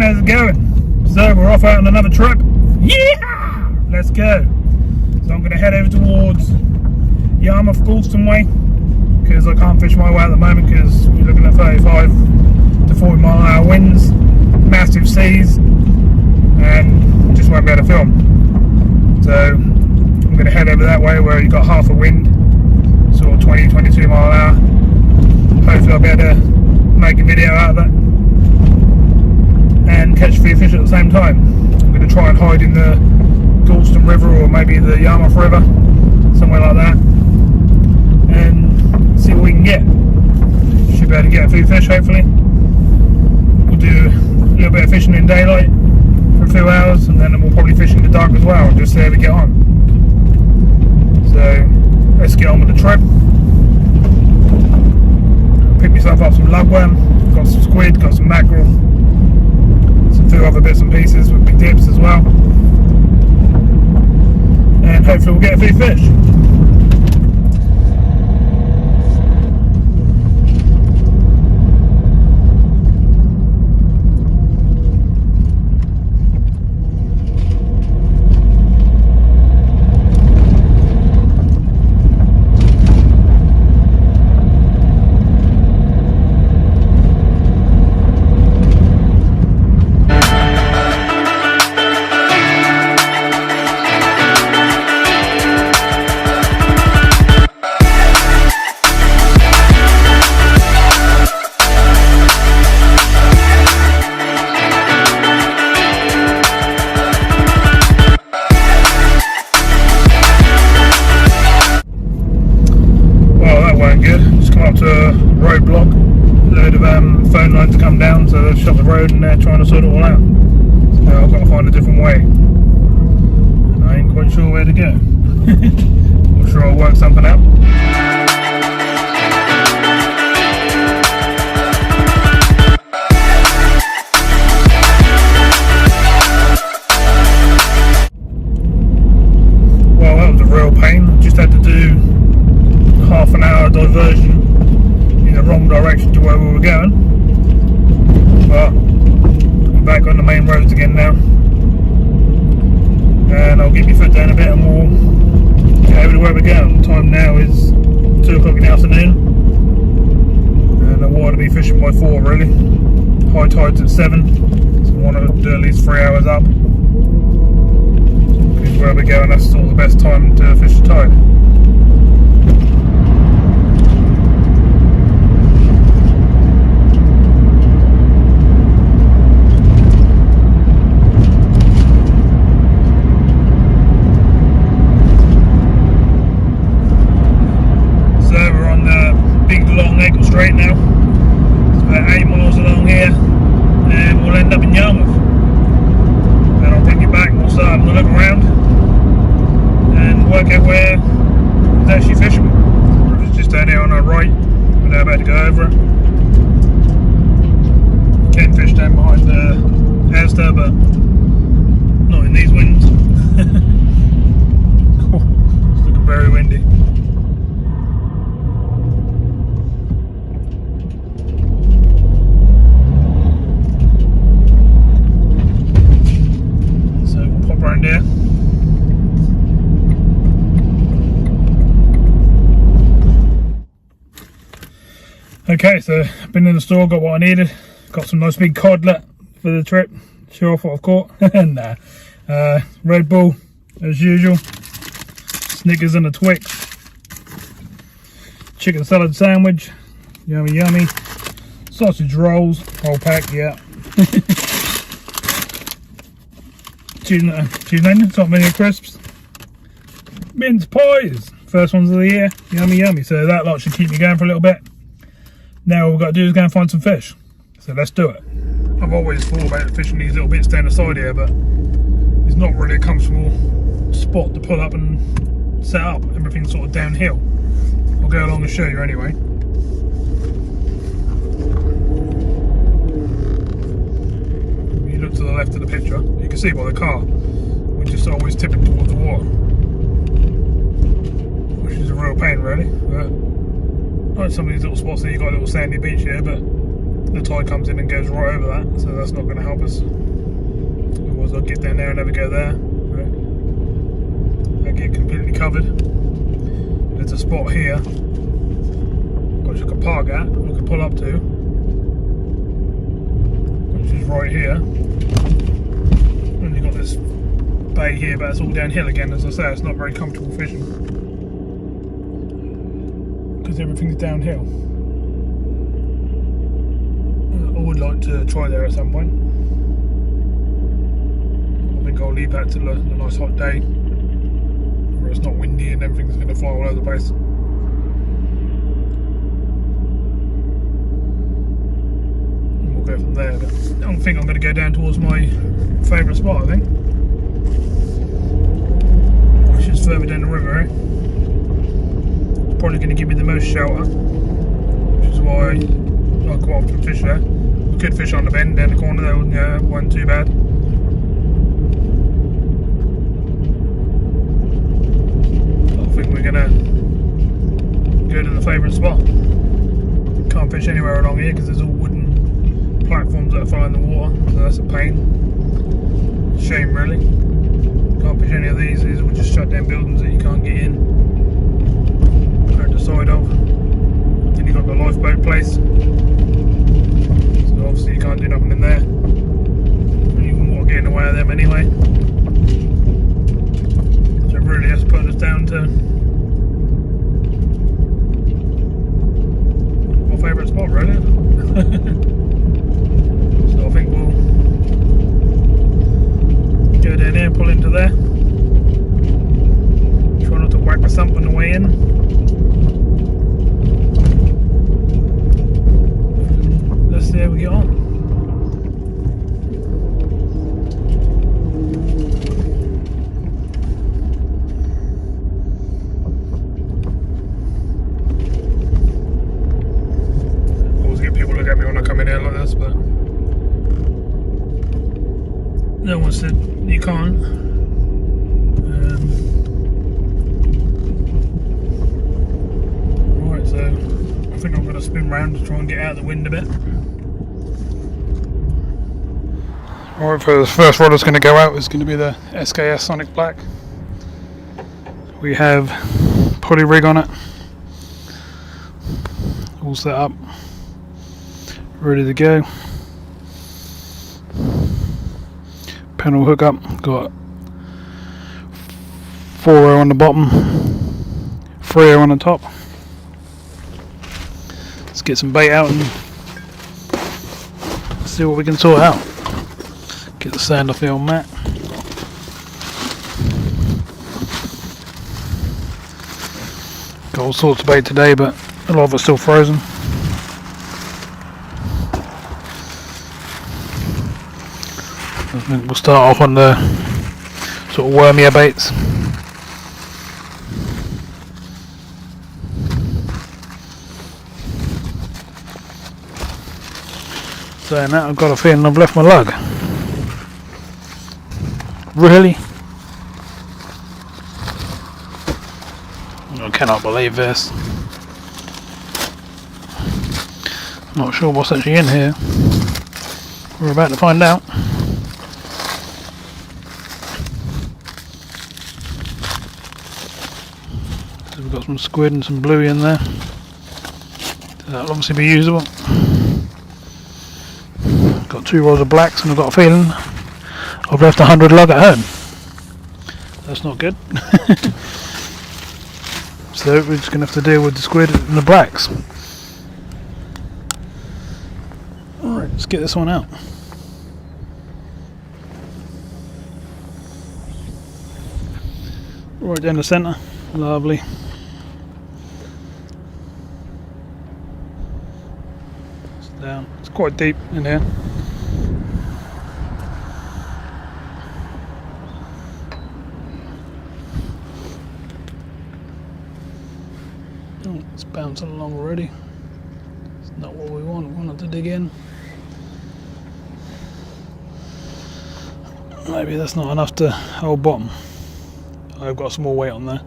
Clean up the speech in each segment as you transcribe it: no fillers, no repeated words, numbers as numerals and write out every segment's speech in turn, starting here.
everyone, how's it going? So we're off out on another trip. Yeah! Let's go. So I'm going to head over towards Yarmouth, Gorleston way, because I can't fish my way at the moment because we're looking at 35 to 40 mile an hour winds, massive seas, and just won't be able to film. So I'm going to head over that way where you've got half a wind, sort of 20-22 mile an hour. Hopefully I'll be able to make a video out of it and catch a few fish at the same time. I'm going to try and hide in the Gorleston River or maybe the Yarmouth River, somewhere like that, and see what we can get. Should be able to get a few fish hopefully. We'll do a little bit of fishing in daylight for a few hours, and then we'll probably fish in the dark as well, and just see how we get on. So let's get on with the trip. Pick myself up some lugworm, got some squid, got some mackerel, some few other bits and pieces with big dips as well, and hopefully we'll get a few fish. Roadblock, a load of phone lines to come down, so they've shut the road and they're trying to sort it all out. So I've got to find a different way, and I ain't quite sure where to go. I'm sure I'll work something out. Well, that was a real pain. Just had to do half an hour diversion in the wrong direction to where we were going, but we're back on the main roads again now, and I'll get my foot down a bit and we'll get over to where we're going. The time now is 2 o'clock in the afternoon, and I want to be fishing by 4 really. High tide's at 7, so I want to do at least 3 hours up, because where we're going, that's sort of the best time to fish the tide. Straight now, it's about 8 miles along here, and we'll end up in Yarmouth. Then I'll bring you back and we'll start having a look around and work out where it's actually fishable. If it's just down here on our right, we're now about to go over it. You can fish down behind the Asda, but not in these winds. It's looking very windy. There. Okay, so been in the store, got what I needed, got some nice big codlet for the trip, show off what I've caught. Nah. Red Bull as usual, Snickers and a Twix, chicken salad sandwich, yummy yummy, sausage rolls, whole pack, yeah. Cheese and onions, not many crisps, mince pies, first ones of the year, yummy yummy. So that lot should keep me going for a little bit. Now all we've got to do is go and find some fish, so let's do it. I've always thought about fishing these little bits down the side here, but it's not really a comfortable spot to pull up and set up. Everything's sort of downhill. I'll go along and show you anyway. Look to the left of the picture, you can see by the car, we're just always tipping towards the water, which is a real pain really. But like some of these little spots there, you got a little sandy beach here, but the tide comes in and goes right over that, so that's not going to help us. Otherwise I'll get down there and never go there. Right. I get completely covered. There's a spot here which I could park at, we could pull up to, which is right here. And you've got this bay here, but it's all downhill again. As I say, it's not very comfortable fishing because everything's downhill. I would like to try there at some point. I think I'll leave that till a nice hot day where it's not windy and everything's going to fly all over the place. And we'll go from there. But I don't think I'm going to go down towards my favourite spot, I think, which is further down the river. It's probably going to give me the most shelter, which is why I quite often fish there. We could fish on the bend down the corner though, yeah, wasn't too bad. I think we're gonna go to the favourite spot. Can't fish anywhere along here because there's all wooden platforms that are far in the water, so that's a pain. Shame really. Can't fish any of these will just shut down buildings that you can't get in or the side of. Then you've got the lifeboat place. Obviously you can't do nothing in there. You won't get in the way of them anyway. So really that's put us down to my favourite spot really. So I think we'll go down here and pull into there. Try not to whack the sump on the way in. See how we get on. Always get people look at me when I come in here like this, but no one said you can't. Right, so I think I'm going to spin round to try and get out of the wind a bit. Alright, for the first rod that's going to go out is going to be the SKS Sonic Black. We have poly rig on it, all set up, ready to go. Panel hook up, got 4 on the bottom, 3 on the top. Let's get some bait out and see what we can sort out. Get the sand off the old mat. Got all sorts of bait today, but a lot of it's still frozen. I think we'll start off on the sort of wormier baits. Saying that, I've got a feeling I've left my lug. Really? I cannot believe this. Not sure what's actually in here. We're about to find out. So we've got some squid and some bluey in there. That'll obviously be usable. Got 2 rolls of blacks, and I've got a feeling I've left 100 lug at home. That's not good. So we're just going to have to deal with the squid and the blacks. Alright, let's get this one out. Right down the centre. Lovely. It's down. It's quite deep in here. It's bouncing along already. It's not what we want. We want it to dig in. Maybe that's not enough to hold bottom. I've got some more weight on there.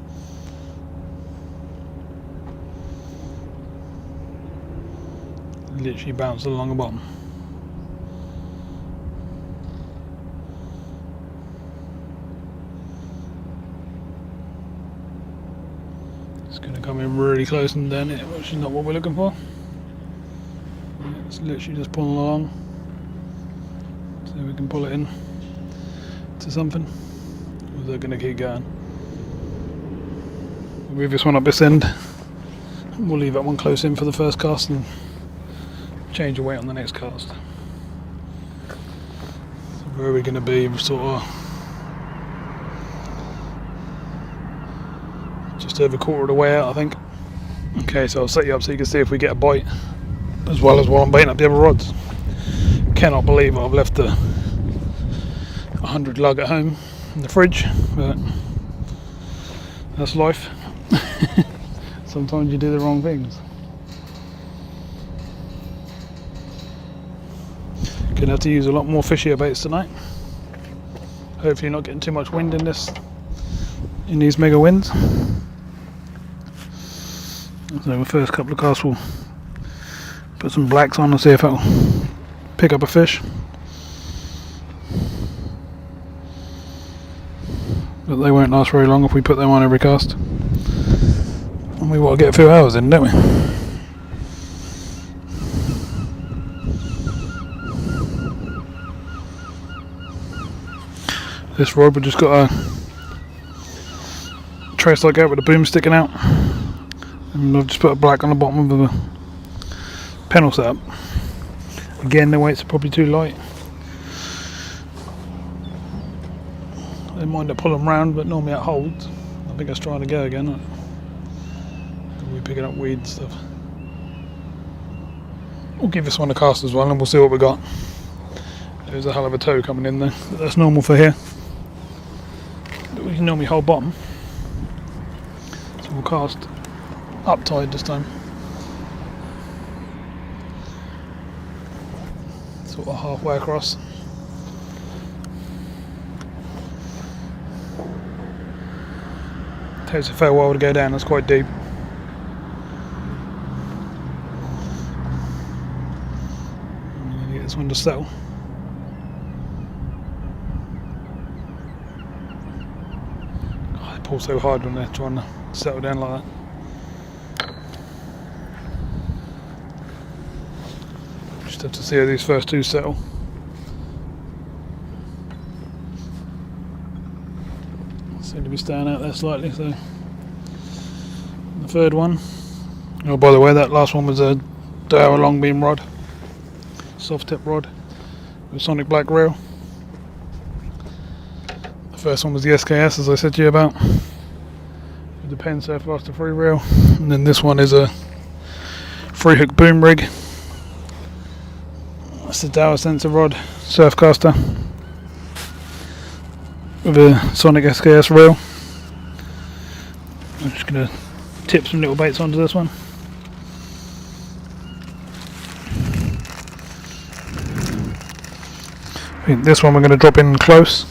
literally bounced along the bottom. It's going to come in really close and down it, which is not what we're looking for. It's literally just pulling along, so we can pull it in to something. Or they're going to keep going. We'll move this one up this end. We'll leave that one close in for the first cast and change the weight on the next cast. So where are we going to be? We're sort of just over a quarter of the way out, I think. Okay, so I'll set you up so you can see if we get a bite, as well as while I'm baiting up the other rods. Cannot believe I've left the 100 lug at home in the fridge, but that's life. Sometimes you do the wrong things. Gonna have to use a lot more fishier baits tonight. Hopefully not getting too much wind in these mega winds. So the first couple of casts we'll put some blacks on and see if it'll pick up a fish. But they won't last very long if we put them on every cast. And we want to get a few hours in, don't we? This rod, we've just got a trace like that with a boom sticking out. And I've just put a black on the bottom of the pennel setup. Again, the weights are probably too light. They might end up pulling round, but normally it holds. I think it's trying to go again. We're picking up weed and stuff. We'll give this one a cast as well and we'll see what we got. There's a hell of a toe coming in there, but that's normal for here. But we can normally hold bottom. So we'll cast up tide this time. Sort of halfway across. Takes a fair while to go down, that's quite deep. I'm going to get this one to settle. Oh, they pull so hard when they're trying to settle down like that. Just have to see how these first two settle. Seem to be staying out there slightly, so the third one. Oh, by the way, that last one was a Dower long beam rod, soft tip rod with sonic black reel. The first one was the SKS, as I said to you about, with the Penn Surfmaster free reel, and then this one is a free hook boom rig. That's the Dower sensor rod Surfcaster with a Sonic SKS reel. I'm just going to tip some little baits onto this one. I think this one we're going to drop in close.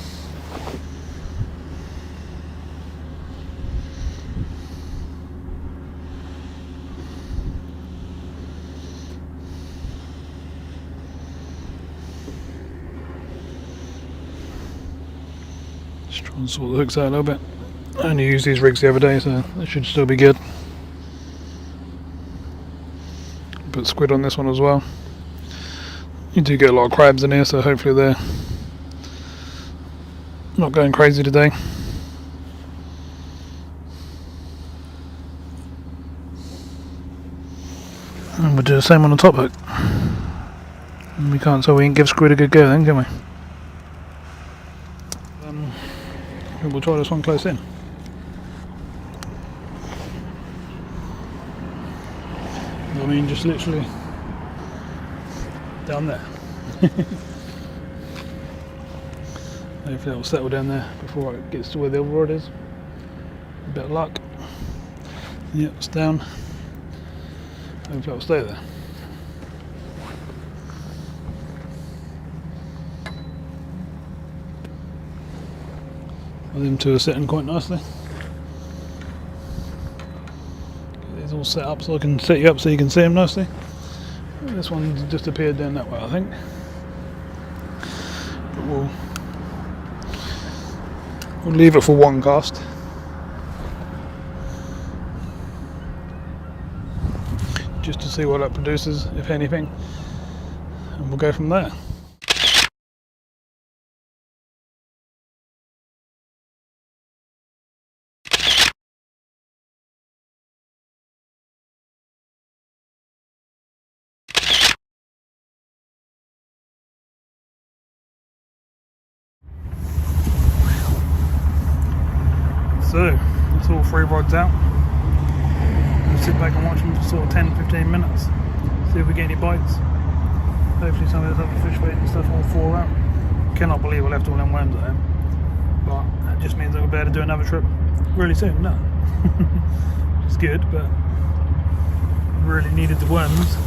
Just try and sort the hooks out a little bit. I only used these rigs the other day, so they should still be good. Put squid on this one as well. You do get a lot of crabs in here, so hopefully they're not going crazy today. And we'll do the same on the top hook. And we can't, so we can give squid a good go then, can we? We'll try this one close in. I mean, just literally down there. Hopefully it'll settle down there before it gets to where the other rod is. A bit of luck. Yep, it's down. Hopefully it'll stay there. Well, them two are sitting quite nicely. Get these all set up so I can set you up so you can see them nicely. This one's just appeared down that way, I think. But we'll leave it for one cast. Just to see what that produces, if anything. And we'll go from there. So, that's all 3 rods out. We'll sit back and watch them for sort of 10-15 minutes. See if we get any bites. Hopefully some of this other fish bait and stuff will fall out. Cannot believe I left all them worms there. But that just means I'll be able to do another trip really soon, no? It's good, but really needed the worms,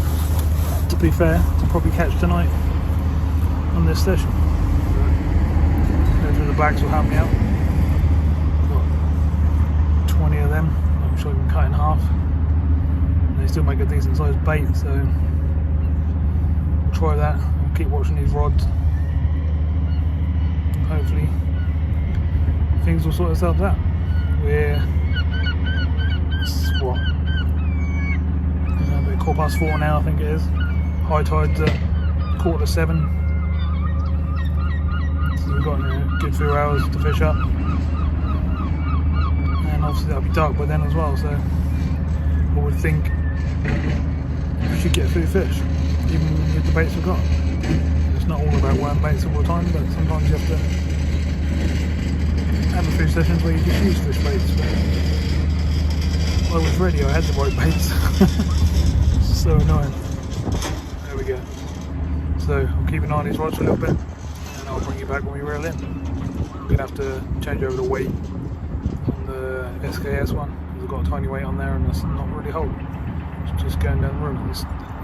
to be fair, to probably catch tonight on this session. Hopefully the blacks will help me out. 20 of them, I'm sure I can cut in half. And they still make a decent sized bait, so we'll try that. We'll keep watching these rods. Hopefully things will sort themselves out. We're what? About 4:15 now, I think it is. High tide's at 6:45. So we've got a good few hours to fish up. Obviously that'll be dark by then as well, so I would think we should get a few fish, even with the baits we've got. It's not all about worm baits all the time, but sometimes you have to have a few sessions where you just use fish baits. But I was ready, I had the right baits. It's so annoying. There we go. So I'll keep an eye on these rods for a little bit, and I'll bring you back when we reel in. I'm going to have to change over the weight the SKS one, because I've got a tiny weight on there and it's not really holding. It's just going down the river.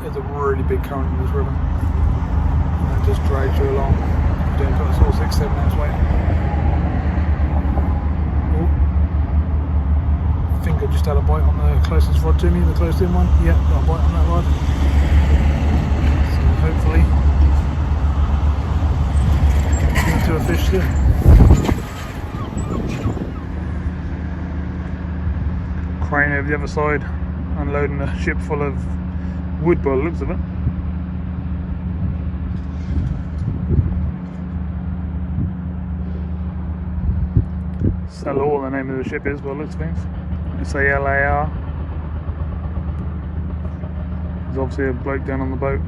There's a really big current in this river and it just drags you along. You don't put a sort of 6-7 ounce weight. Oh, I think I just had a bite on the closest rod to me, the closest in one. Yeah, got a bite on that rod. So hopefully into a fish soon. Crane over the other side, unloading a ship full of wood by the looks of it. Salor, the name of the ship is by the looks of things. SALAR. There's obviously a bloke down on the boat.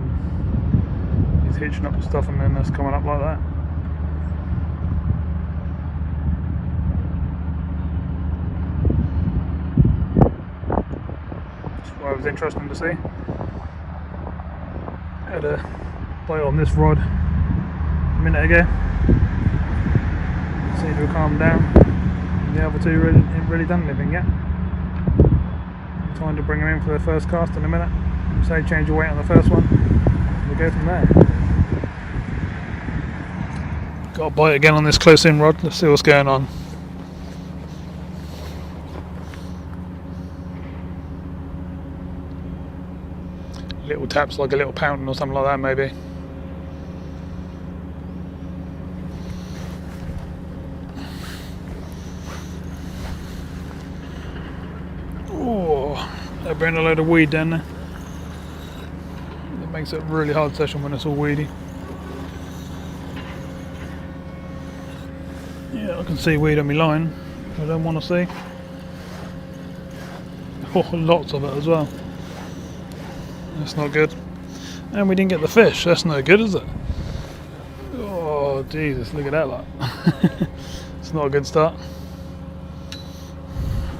He's hitching up the stuff and then that's coming up like that. It was interesting to see. Had a bite on this rod a minute ago. Seemed to have calmed down. The other two haven't really done anything yet. I'm trying to bring them in for their first cast in a minute. Say change your weight on the first one. We'll go from there. Got a bite again on this close in rod. Let's see what's going on. Little taps like a little Pouting or something like that maybe. Oh, they're bringing a load of weed down there. It makes it a really hard session when it's all weedy. Yeah, I can see weed on my line. I don't want to see. Oh, lots of it as well. That's not good. And we didn't get the fish. That's no good, is it? Oh, Jesus, look at that lot. It's not a good start.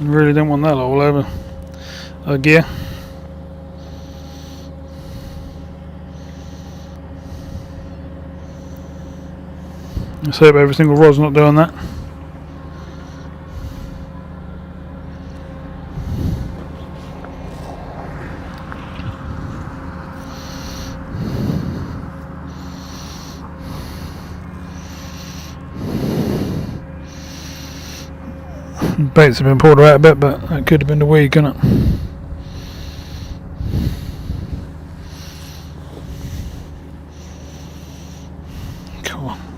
You really don't want that lot all over our gear. Let's hope every single rod's not doing that. Baits have been pulled out a bit, but that could have been the weed, couldn't it?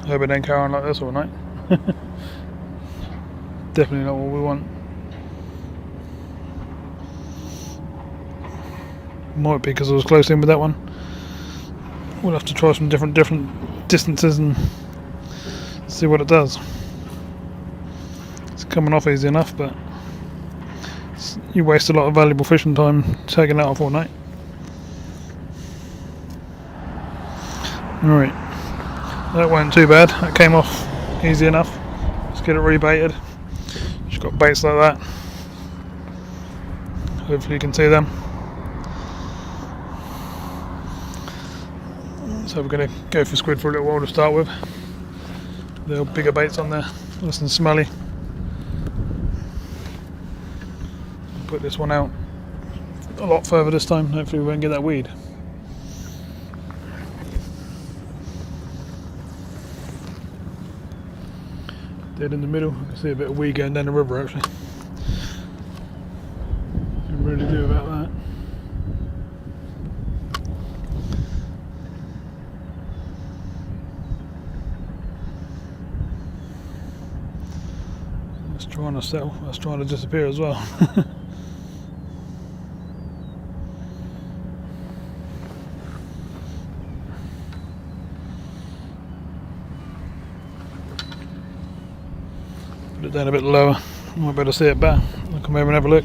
Hope it don't carry on like this all night. Definitely not what we want. Might be because I was close in with that one. We'll have to try some different distances and see what it does. It's coming off easy enough, but you waste a lot of valuable fishing time taking that off all night. Alright, that wasn't too bad. That came off easy enough. Let's get it rebaited. Just got baits like that. Hopefully you can see them. So we're going to go for squid for a little while to start with. The bigger baits on there, nice and smelly. Put this one out a lot further this time. Hopefully we won't get that weed. Dead in the middle. I can see a bit of weed going down the river actually. Can really do about that. It's trying to settle. That's trying to disappear as well. Put it down a bit lower. Might be able to see it better. I'll come over and have a look.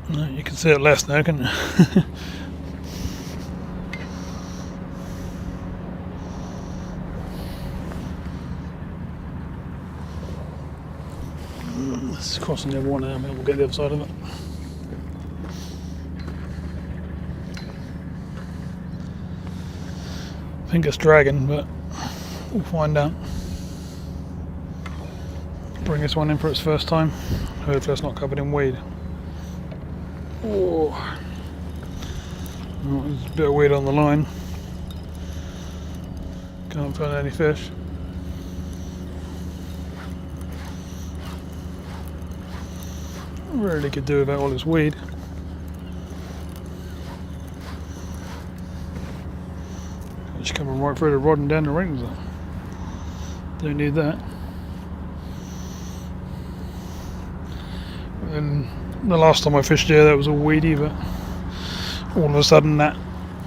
No, you can see it less now, can't you? It's crossing the other one now, maybe we'll get the other side of it. I think it's dragging, but we'll find out. Bring this one in for its first time. Hopefully it's not covered in weed. Oh, there's a bit of weed on the line. Can't find any fish. Really could do without all this weed. It's coming right through the rod and down the rings. Don't need that. And the last time I fished here, that was all weedy, but all of a sudden that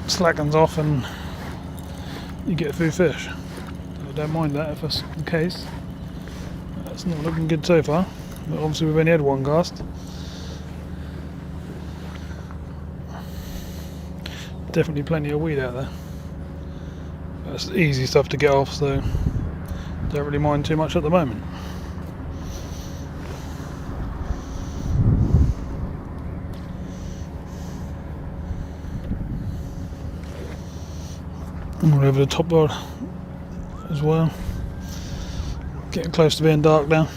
slackens off and you get a few fish. I don't mind that if that's the case. That's not looking good so far, but obviously we've only had one cast. Definitely plenty of weed out there. That's easy stuff to get off, so don't really mind too much at the moment. And we're over the top rod as well. Getting close to being dark now.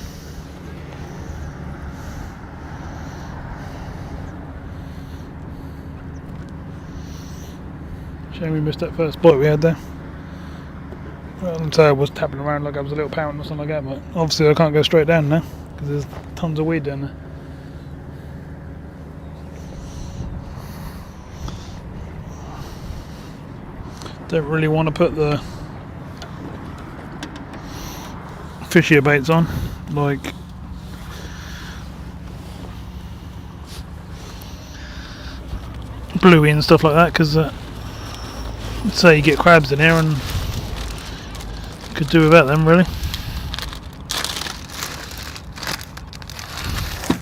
Shame we missed that first bite we had there. Well, I'd say I was tapping around like I was a little pound or something like that, but obviously I can't go straight down now because there's tons of weed down there. Don't really want to put the fishier baits on, like Bluey and stuff like that, because say you get crabs in here and could do without them really.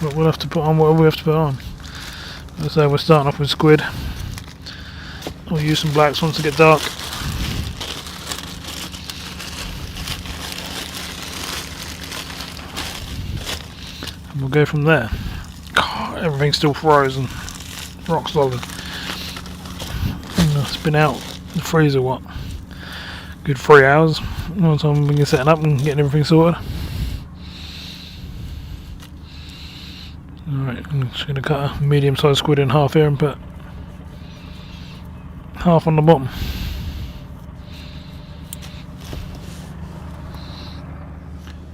But we'll have to put on whatever we have to put on. So we're starting off with squid. We'll use some blacks once it gets dark. And we'll go from there. God, everything's still frozen. Rock solid. It's been out in the freezer, what? Good 3 hours. By the time we can set it up and getting everything sorted. Alright, I'm just going to cut a medium sized squid in half here and put half on the bottom.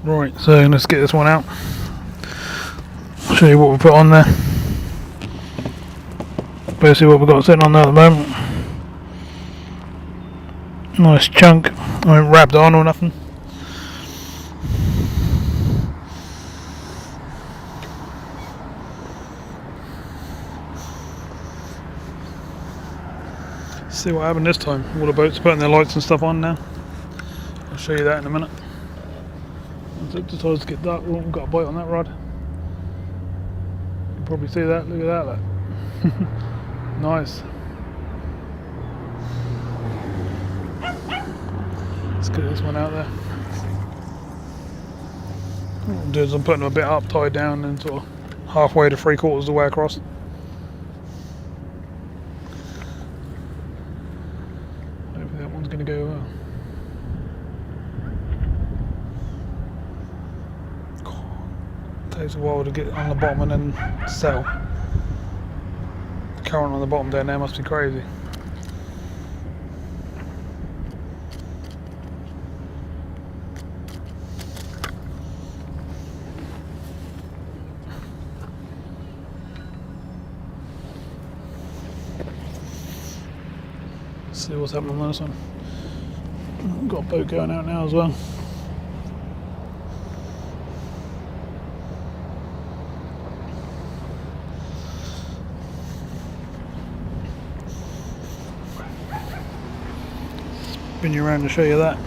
Right, so let's get this one out. I'll show you what we put on there. basically what we've got sitting on there at the moment. Nice chunk. I haven't wrapped it on or nothing. See what happened this time. All the boats are putting their lights and stuff on now. I'll show you that in a minute. Once it decides to get dark, oh, we've got a bite on that rod. You can probably see that. Look at that. Look. Nice. Let's get this one out there. What I'm doing is I'm putting them a bit up, tied down, and sort of halfway to 3/4 of the way across. Hopefully that one's going to go well. Takes a while to get on the bottom and then settle. The current on the bottom down there must be crazy. See what's happening on this one. Got a boat going out now as well. Spin you around to show you that.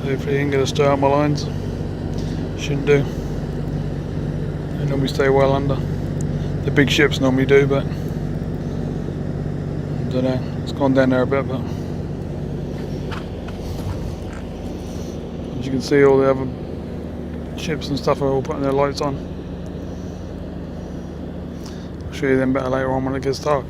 Hopefully you ain't going to stir up my lines. Shouldn't do. They normally stay well under. The big ships normally do, but I don't know. It's gone down there a bit, but as you can see, all the other ships and stuff are all putting their lights on. I'll show you them better later on when it gets dark.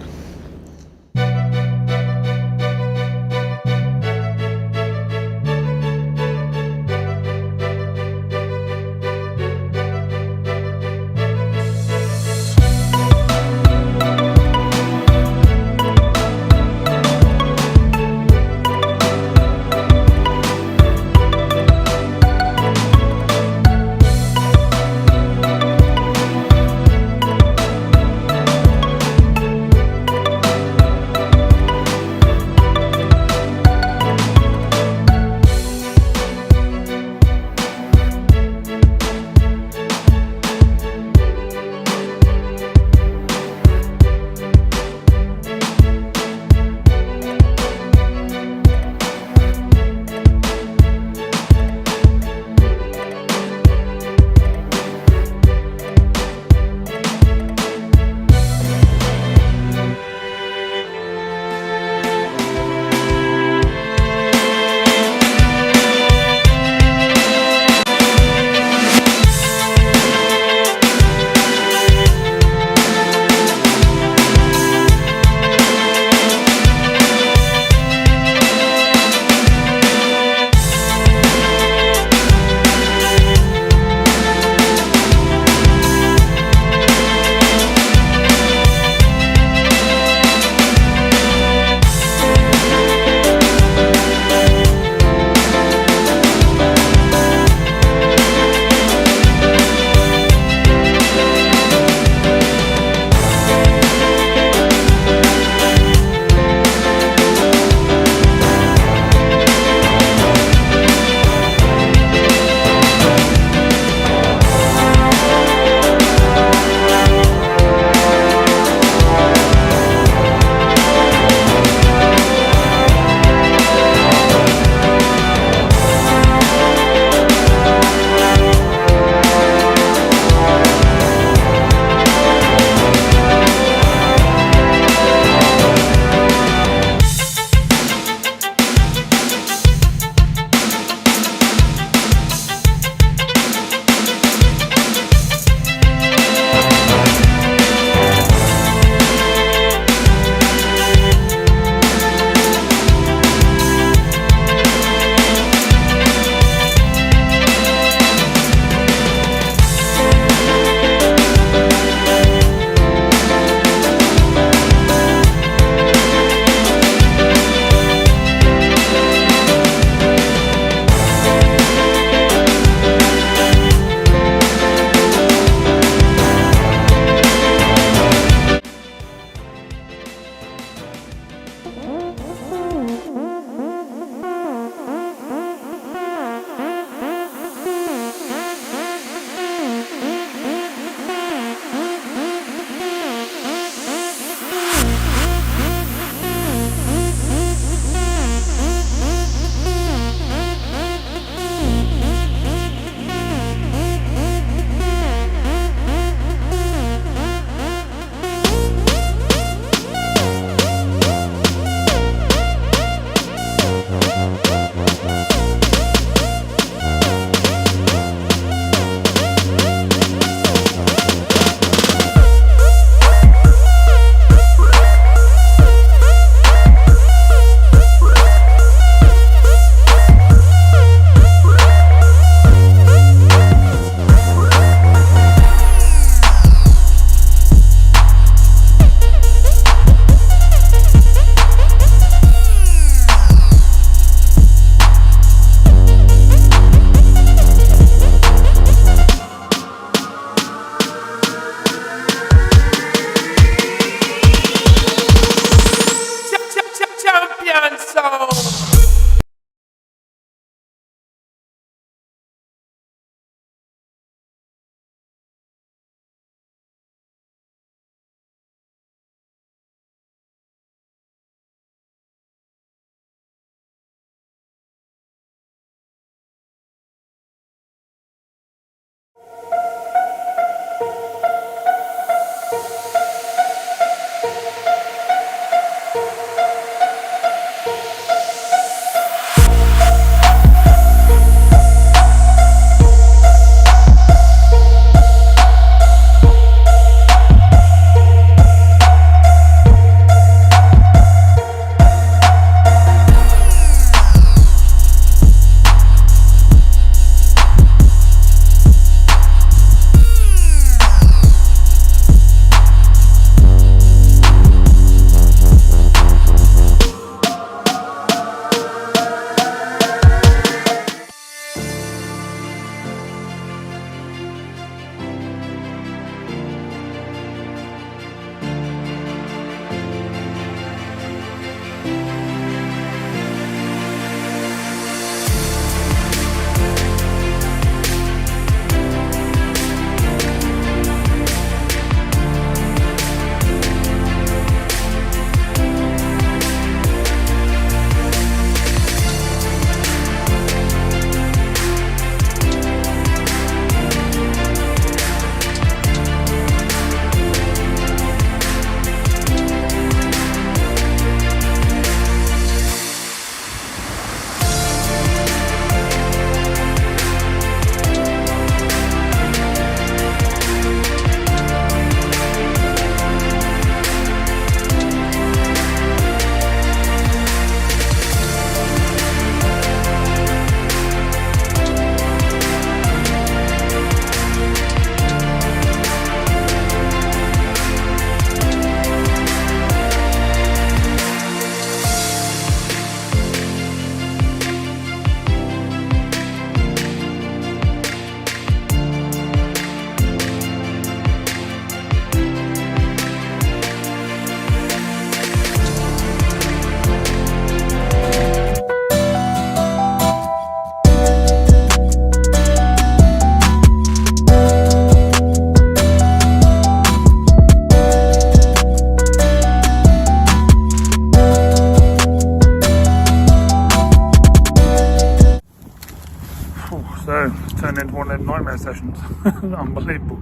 Unbelievable.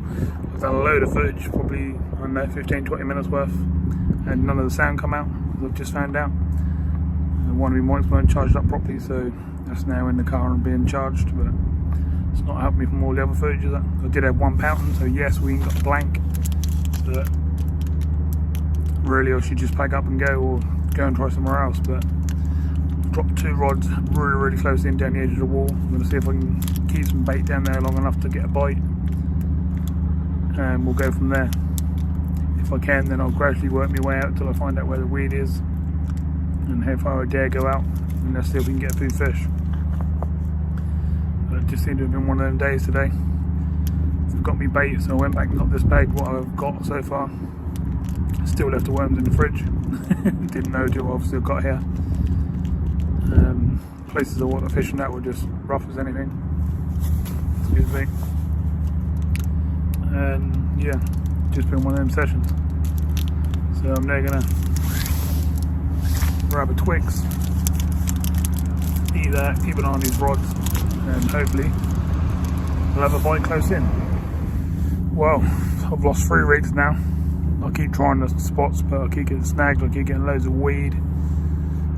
I've done a load of footage, probably, I don't know, 15-20 minutes worth, and none of the sound come out, as I've just found out. One of my mics weren't charged up properly, so that's now in the car and being charged, but it's not helped me from all the other footage. I did have one Pouting, so yes, we got blank, but really I should just pack up and go, or go and try somewhere else. But I've dropped 2 rods really close in down the edge of the wall. I'm going to see if I can keep some bait down there long enough to get a bite, and we'll go from there. If I can, then I'll gradually work my way out until I find out where the weed is and how far I dare go out, and let's see if we can get a few fish. But it just seemed to have been one of them days today. Forgot me bait, so I went back and got this bag, what I've got so far. Still left the worms in the fridge. Didn't know till obviously I got here. Places I want to fishing at were just rough as anything. Excuse me. And yeah, just been one of them sessions. So I'm now gonna grab a Twix, eat that, keep an eye on these rods, and hopefully we'll have a bite close in. Well, I've lost 3 rigs now. I keep trying the spots, but I keep getting snagged, I keep getting loads of weed.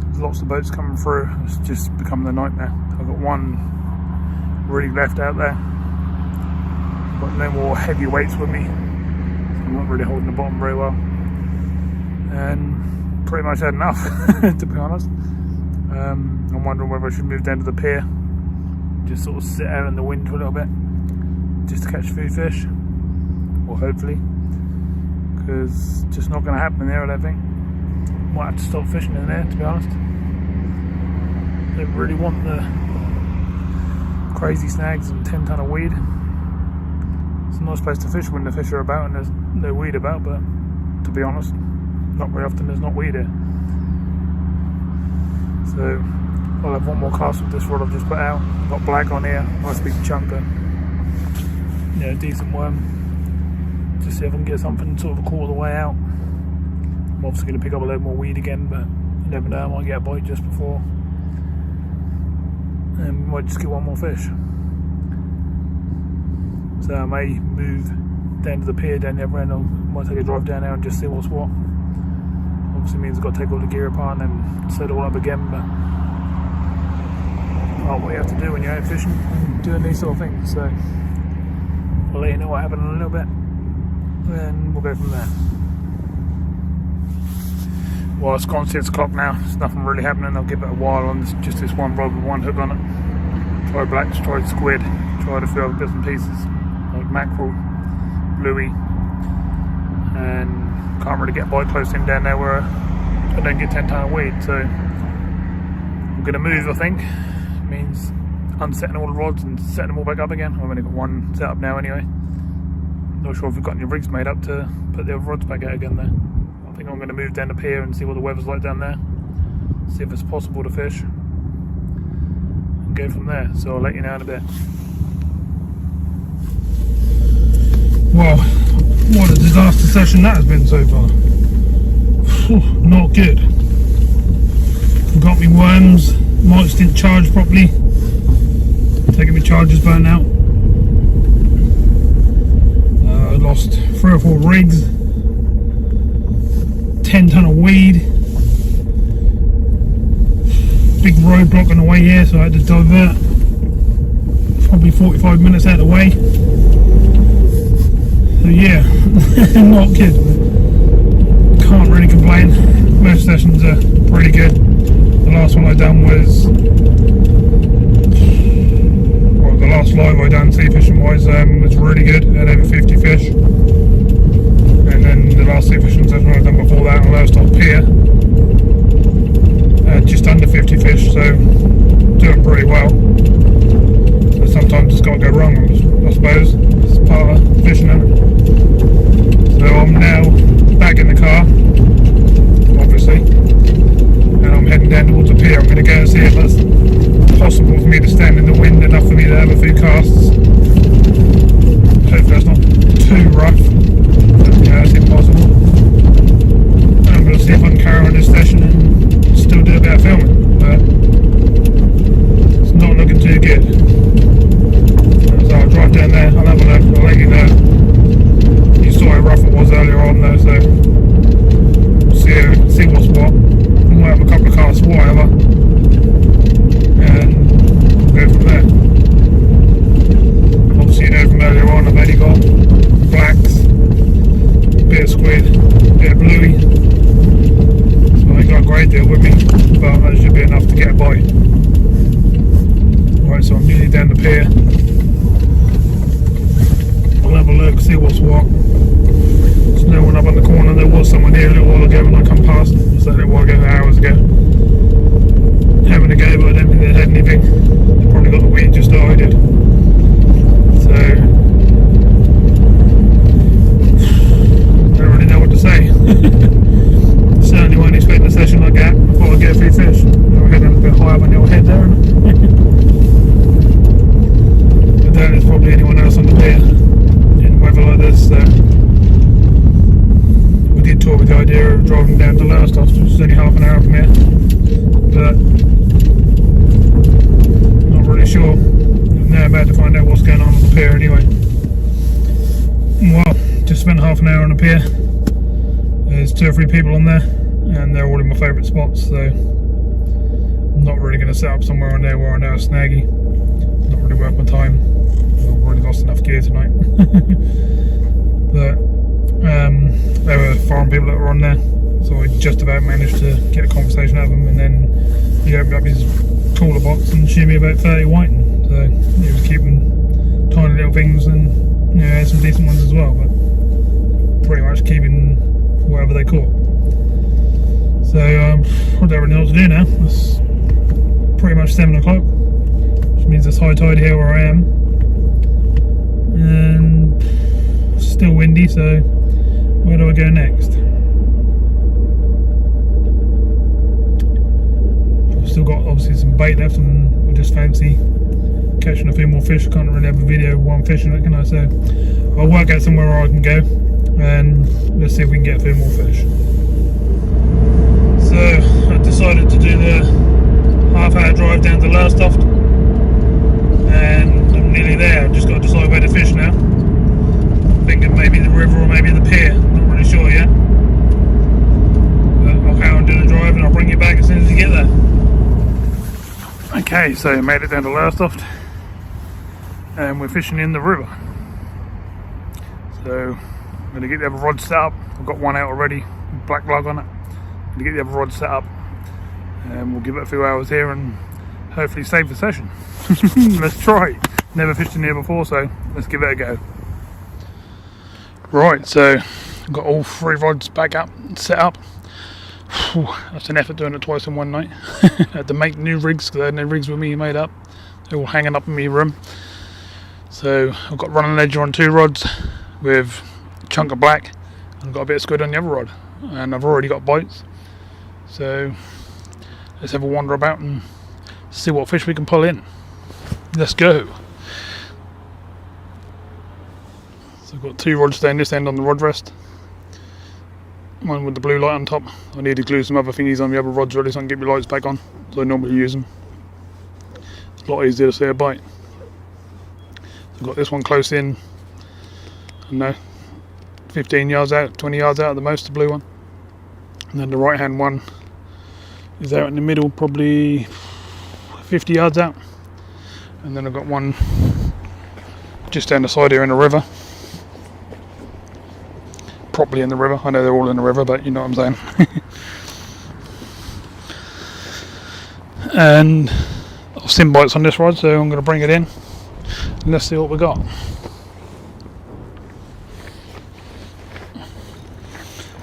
There's lots of boats coming through, it's just becoming a nightmare. I've got one rig left out there. Got no more heavy weights with me. I'm not really holding the bottom very well. And pretty much had enough, to be honest. I'm wondering whether I should move down to the pier, just sort of sit out in the wind for a little bit, just to catch a few fish, or hopefully, because it's just not going to happen in there, I don't think. Might have to stop fishing in there, to be honest. Don't really want the crazy snags and 10 ton of weed. It's not supposed to fish when the fish are about and there's no weed about, but to be honest, not very often there's not weed here. So I'll have one more cast with this rod I've just put out. Got black on here, nice big chunker. Yeah, decent worm. Just see if I can get something sort of a quarter of the way out. I'm obviously going to pick up a load more weed again, but you never know, I might get a bite just before. And we might just get one more fish. So I may move down to the pier down the other end. I might take a drive down there and just see what's what. Obviously means I've got to take all the gear apart and then set it all up again, but oh, what you have to do when you're out fishing and doing these sort of things. So I'll let you know what happened in a little bit, and we'll go from there. Well, it's gone 6 o'clock now, there's nothing really happening. I'll give it a while on just this one rod with one hook on it. Tried blacks, tried squid, tried a few other bits and pieces like mackerel, bluey, and can't really get a bite close in down there where I don't get 10 ton of weed. So I'm going to move, I think. It means unsetting all the rods and setting them all back up again. I've only got one set up now anyway. Not sure if we've got any rigs made up to put the other rods back out again there. I think I'm going to move down the pier and see what the weather's like down there, see if it's possible to fish, and go from there. So I'll let you know in a bit. Wow, what a disaster session that has been so far. Not good. Forgot me worms, mics didn't charge properly, taking my chargers burnt out. I lost 3 or 4 rigs, 10 ton of weed, big roadblock on the way here, so I had to divert. Probably 45 minutes out of the way. So yeah, not good. Can't really complain. Most sessions are pretty good. The last one I done was, well, the last live I done sea fishing wise was really good. I had over 50 fish. And then the last sea fishing session I done before that on Lowestoft Pier, just under 50 fish, so doing pretty well. So sometimes it's got to go wrong, I suppose. It's part of fishing, isn't it? So I'm now back in the car, obviously, and I'm heading down towards the pier. I'm going to go and see if it's possible for me to stand in the wind enough for me to have a few casts. Hopefully that's not too rough, but yeah, that's impossible. And I'm going to see if I can carry on this session and still do a bit of filming, but it's not looking too good. So I'll drive down there, I'll have a look, bit of squid, a bit of bluey. So I ain't got a great deal with me, but that should be enough to get a bite. Right, so I'm nearly down the pier. I'll have a look, see what's what. There's no one up on the corner. There was someone here a little while ago when I come past. So a little while ago, hours ago. Having a go, but I don't think they had anything. They probably got the weed just that I did. So I don't really know what to say. Certainly weren't expecting a session like that. I thought I'd get a few fish. I'll head a bit high up on your head there. I doubt there's probably anyone else on the pier in weather like this. So we did talk with the idea of driving down to Lowestoft, which is only half an hour from here. But not really sure. Now about to find out what's going on the pier anyway. Well, just spent half an hour on the pier. There's 2 or 3 people on there, and they're all in my favourite spots, so I'm not really going to set up somewhere on there where I know it's snaggy. Not really worth my time. I've already lost enough gear tonight. But there were foreign people that were on there, so I just about managed to get a conversation out of him, and then he opened up his cooler box and showed me about 30 whiting. So he was keeping tiny little things, and you know, had some decent ones as well, but pretty much keeping whatever they caught. So I don't really know what to do now. It's pretty much 7 o'clock, which means it's high tide here where I am, and it's still windy. So where do I go next? I've still got obviously some bait left, and I just fancy catching a few more fish. I can't really have a video of one fishing it, can I? So I'll work out somewhere where I can go, and let's see if we can get a few more fish. So I decided to do the half-hour drive down to Lowestoft, and I'm nearly there. I've just got to decide where to fish now. I'm thinking maybe the river or maybe the pier. Not really sure yet. But I'll carry on doing the drive, and I'll bring you back as soon as you get there. Okay, so made it down to Lowestoft, and we're fishing in the river. So I'm going to get the other rod set up. I've got one out already, Black Lug on it. I'm going to get the other rod set up, and we'll give it a few hours here and hopefully save the session. Let's try. Never fished in here before, so let's give it a go. Right, so I've got all 3 rods back up, set up. Whew, that's an effort doing it twice in one night. I had to make new rigs because I had no rigs with me made up. They're all hanging up in my room. So I've got running ledger on 2 rods with a chunk of black, and I've got a bit of squid on the other rod, and I've already got bites. So let's have a wander about and see what fish we can pull in. Let's go. So I've got 2 rods staying this end on the rod rest, one with the blue light on top. I need to glue some other thingies on the other rods really so I can get my lights back on, so I normally use them. It's a lot easier to see a bite. So I've got this one close in, I don't know, 15 yards out, 20 yards out at the most, the blue one. And then the right hand one is out in the middle, probably 50 yards out. And then I've got one just down the side here in the river. Properly in the river. I know they're all in the river, but you know what I'm saying. And I've seen bites on this rod, so I'm going to bring it in and let's see what we got.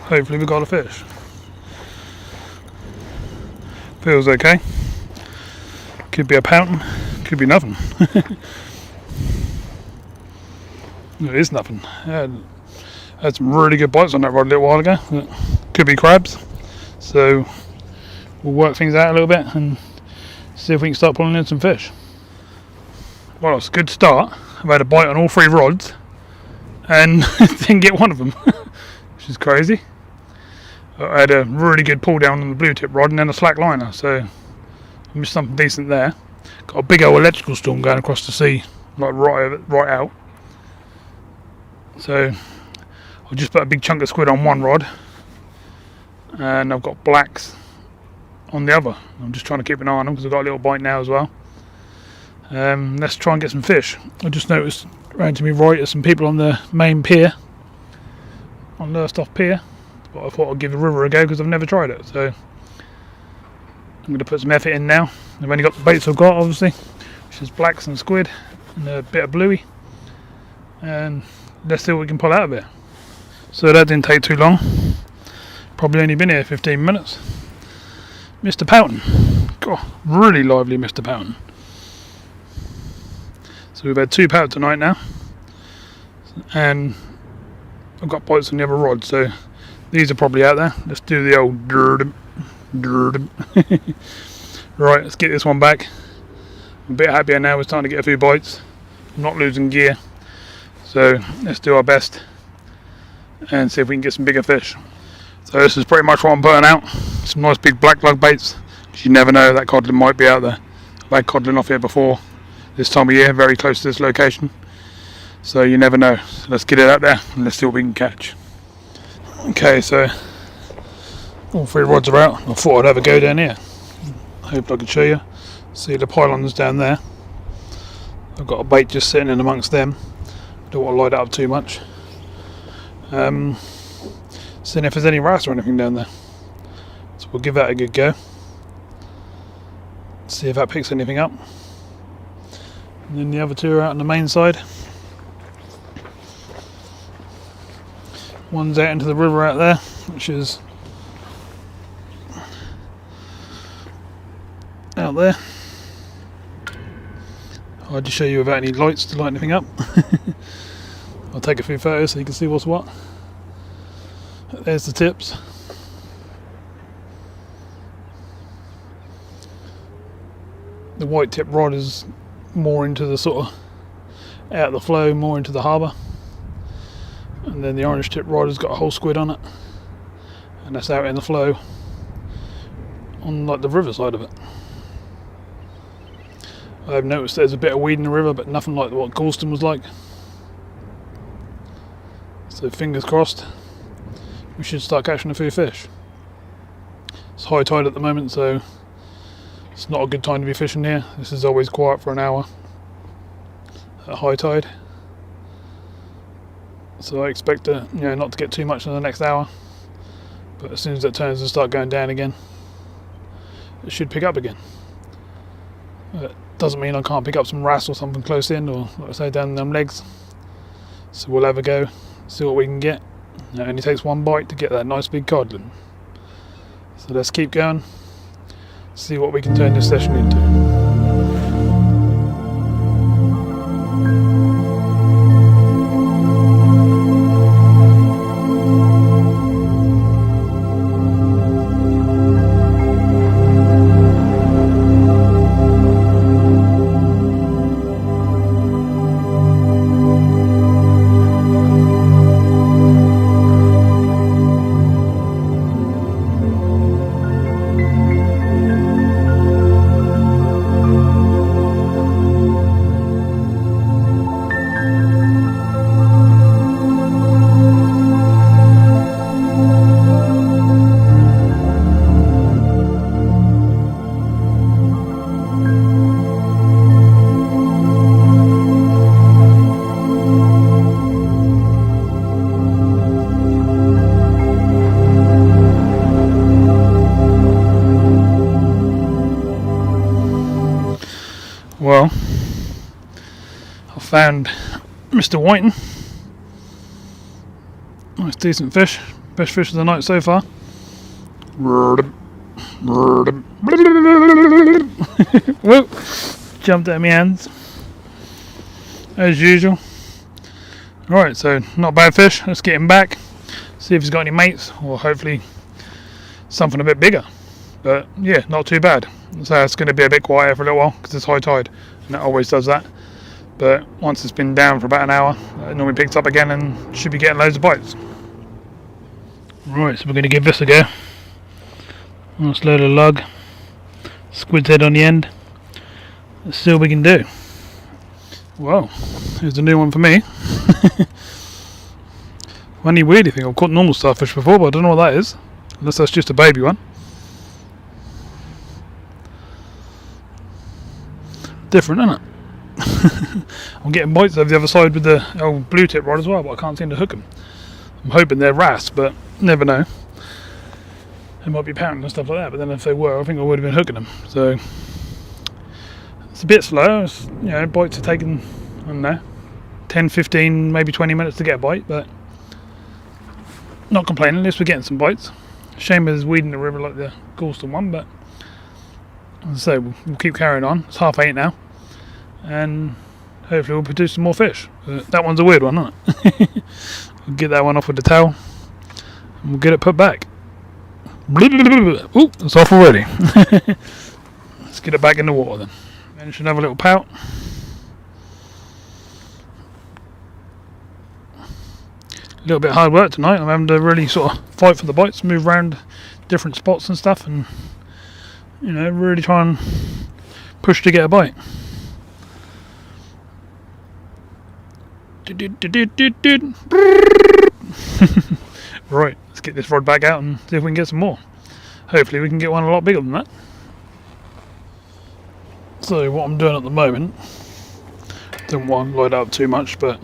Hopefully we got a fish. Feels okay. Could be a pouting, could be nothing. It is nothing. Had some really good bites on that rod a little while ago. Could be crabs. So we'll work things out a little bit and see if we can start pulling in some fish. Well, it's a good start. I've had a bite on all 3 rods and didn't get one of them, which is crazy. I had a really good pull down on the blue tip rod and then a slack liner, so I missed something decent there. Got a big old electrical storm going across the sea, like right out. So I've just put a big chunk of squid on one rod, and I've got blacks on the other. I'm just trying to keep an eye on them because I've got a little bite now as well. Let's try and get some fish. I just noticed around to me right there's some people on the main pier, on Lowestoft Pier, but I thought I'd give the river a go because I've never tried it. So I'm going to put some effort in now. I've only got the baits I've got, obviously, which is blacks and squid and a bit of bluey, and let's see what we can pull out of it. So that didn't take too long, probably only been here 15 minutes. Mr. Pouting, God, really lively Mr. Pouting. So we've had 2 pout tonight now, and I've got bites on the other rod, so these are probably out there. Let's do the old dirtim. Right, let's get this one back. I'm a bit happier now, we're starting to get a few bites. I'm not losing gear, so let's do our best and see if we can get some bigger fish. So this is pretty much what I'm putting out. Some nice big black lug baits, because you never know, that codlin might be out there. I've had codlin off here before this time of year, very close to this location, so you never know. So let's get it out there and let's see what we can catch. Okay, so all 3 rods are out. I thought I'd have a go down here. I hope I can show you. See the pylons down there. I've got a bait just sitting in amongst them. Don't want to light it up too much. Seeing if there's any wrasse or anything down there. So we'll give that a good go. See if that picks anything up. And then the other 2 are out on the main side. One's out into the river out there, which is out there. I'll just show you without any lights to light anything up. I'll take a few photos so you can see what's what. There's the tips. The white tip rod is more into the sort of out of the flow, more into the harbour, and then the orange tip rod has got a whole squid on it, and that's out in the flow on like the river side of it. I've noticed there's a bit of weed in the river, but nothing like what Gorleston was like. So fingers crossed, we should start catching a few fish. It's high tide at the moment, so it's not a good time to be fishing here. This is always quiet for an hour at high tide. So I expect to, not to get too much in the next hour. But as soon as it turns and start going down again, it should pick up again. It doesn't mean I can't pick up some wrasse or something close in, or like I say, down them legs. So we'll have a go, see what we can get. It only takes 1 bite to get that nice big codlin. So let's keep going, see what we can turn this session into. Well, I found Mr. Whiting. Nice decent fish. Best fish of the night so far. Whoop! Jumped out of my hands. As usual. Alright, so not a bad fish. Let's get him back. See if he's got any mates, or hopefully something a bit bigger. But yeah, not too bad. So it's going to be a bit quieter for a little while because it's high tide, and it always does that. But once it's been down for about an hour, it normally picks up again and should be getting loads of bites. Right, so we're going to give this a go. Nice load of lug, squid's head on the end. Let's see what we can do. Well, here's a new one for me. Funny weirdy thing, I've caught normal starfish before, but I don't know what that is, unless that's just a baby one. Different, isn't it? I'm getting bites over the other side with the old blue tip rod as well, but I can't seem to hook them. I'm hoping they're wrasse, but never know. They might be pouting and stuff like that, but then if they were, I think I would have been hooking them. So it's a bit slow. It's, you know, bites are taking, I don't know, 10, 15, maybe 20 minutes to get a bite, but not complaining. At least we're getting some bites. Shame there's weed in the river like the Gorleston one, but as I say, we'll keep carrying on. It's 8:30 now, and hopefully we'll produce some more fish. That one's a weird one, isn't it? We'll get that one off with the towel, and we'll get it put back. Ooh, it's off already. Let's get it back in the water then. Then it should have a little pout. A little bit hard work tonight. I'm having to really sort of fight for the bites, move around different spots and stuff, and you know, really try and push to get a bite. Right, let's get this rod back out and see if we can get some more. Hopefully we can get one a lot bigger than that. So what I'm doing at the moment, don't want to load up too much, but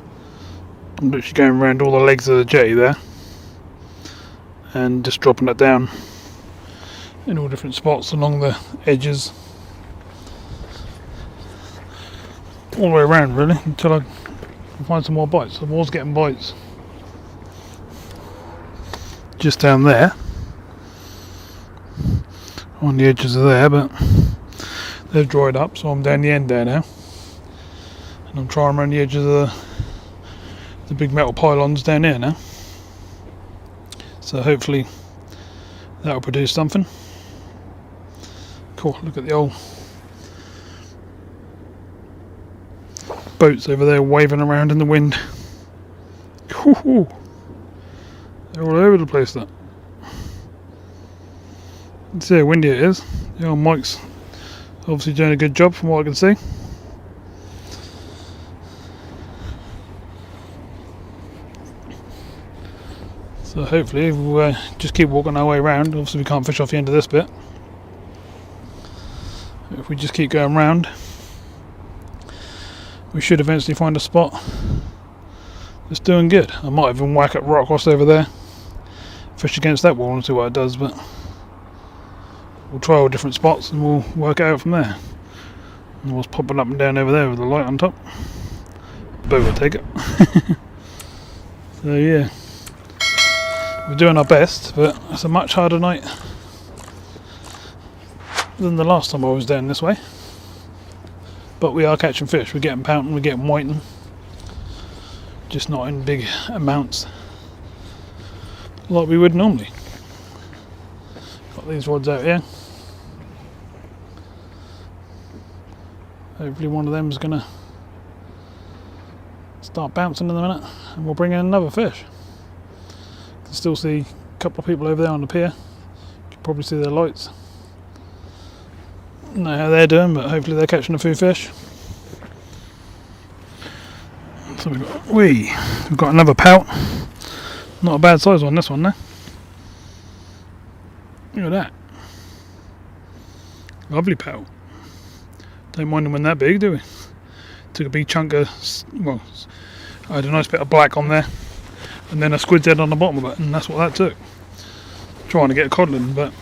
I'm literally going around all the legs of the jetty there and just dropping it down in all different spots along the edges, all the way around really, until I can find some more bites. I was getting bites just down there on the edges of there, but they've dried up, so I'm down the end there now, and I'm trying around the edges of the big metal pylons down here now, so hopefully that'll produce something. Cool, look at the old boats over there waving around in the wind. Woo-hoo. They're all over the place. That, you see how windy it is. The old Mike's obviously doing a good job from what I can see. So hopefully we'll just keep walking our way around. Obviously we can't fish off the end of this bit. If we just keep going round, we should eventually find a spot that's doing good. I might even whack at rock across over there, fish against that wall and see what it does, but we'll try all different spots and we'll work it out from there. And what's popping up and down over there with the light on top, boat will take it. So yeah, we're doing our best, but it's a much harder night than the last time I was down this way. But we are catching fish. We're getting pouting, we're getting whiting, just not in big amounts like we would normally. Got these rods out here. Hopefully one of them is going to start bouncing in a minute and we'll bring in another fish. You can still see a couple of people over there on the pier. You can probably see their lights. Don't know how they're doing, but hopefully they're catching a few fish. So we've got another pout. Not a bad size one, this one, though. Look at that. Lovely pout. Don't mind them when they're big, do we? Took a big chunk of, well, I had a nice bit of black on there, and then a squid's head on the bottom of it, and that's what that took. Trying to get a codlin, but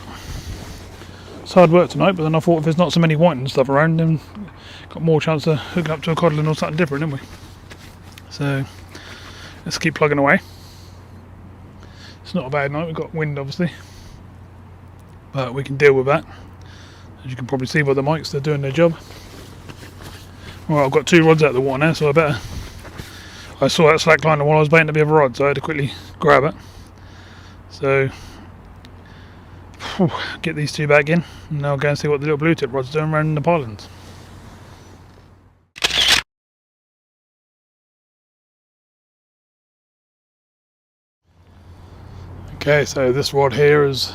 it's hard work tonight. But then I thought if there's not so many whiting and stuff around, then got more chance of hooking up to a codlin or something different, haven't we? So let's keep plugging away. It's not a bad night. We've got wind obviously, but we can deal with that. As you can probably see by the mics, they're doing their job. Well, I've got two rods out of the water now, so I saw that slack line while I was baiting a bit of a rod, so I had to quickly grab it. So get these two back in, and now I'll go and see what the little blue tip rod's doing around the pylons. Okay, so this rod here is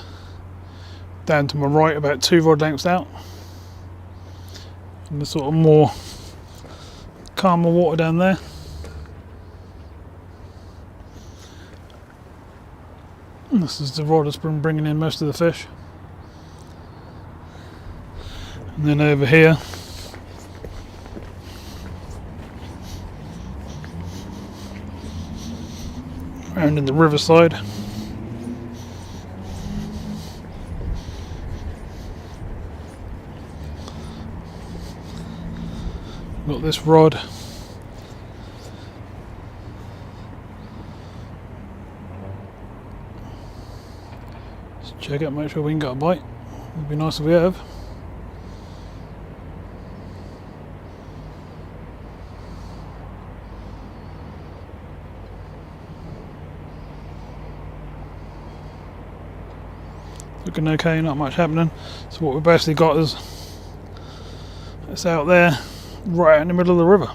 down to my right, about 2 rod lengths out, and the sort of more calmer water down there. And this is the rod that's been bringing in most of the fish. And then over here, and in the riverside. Got this rod. Let's check it, make sure we can get a bite. It'd be nice if we have. Looking okay, not much happening. So what we basically got is it's out there, right out in the middle of the river.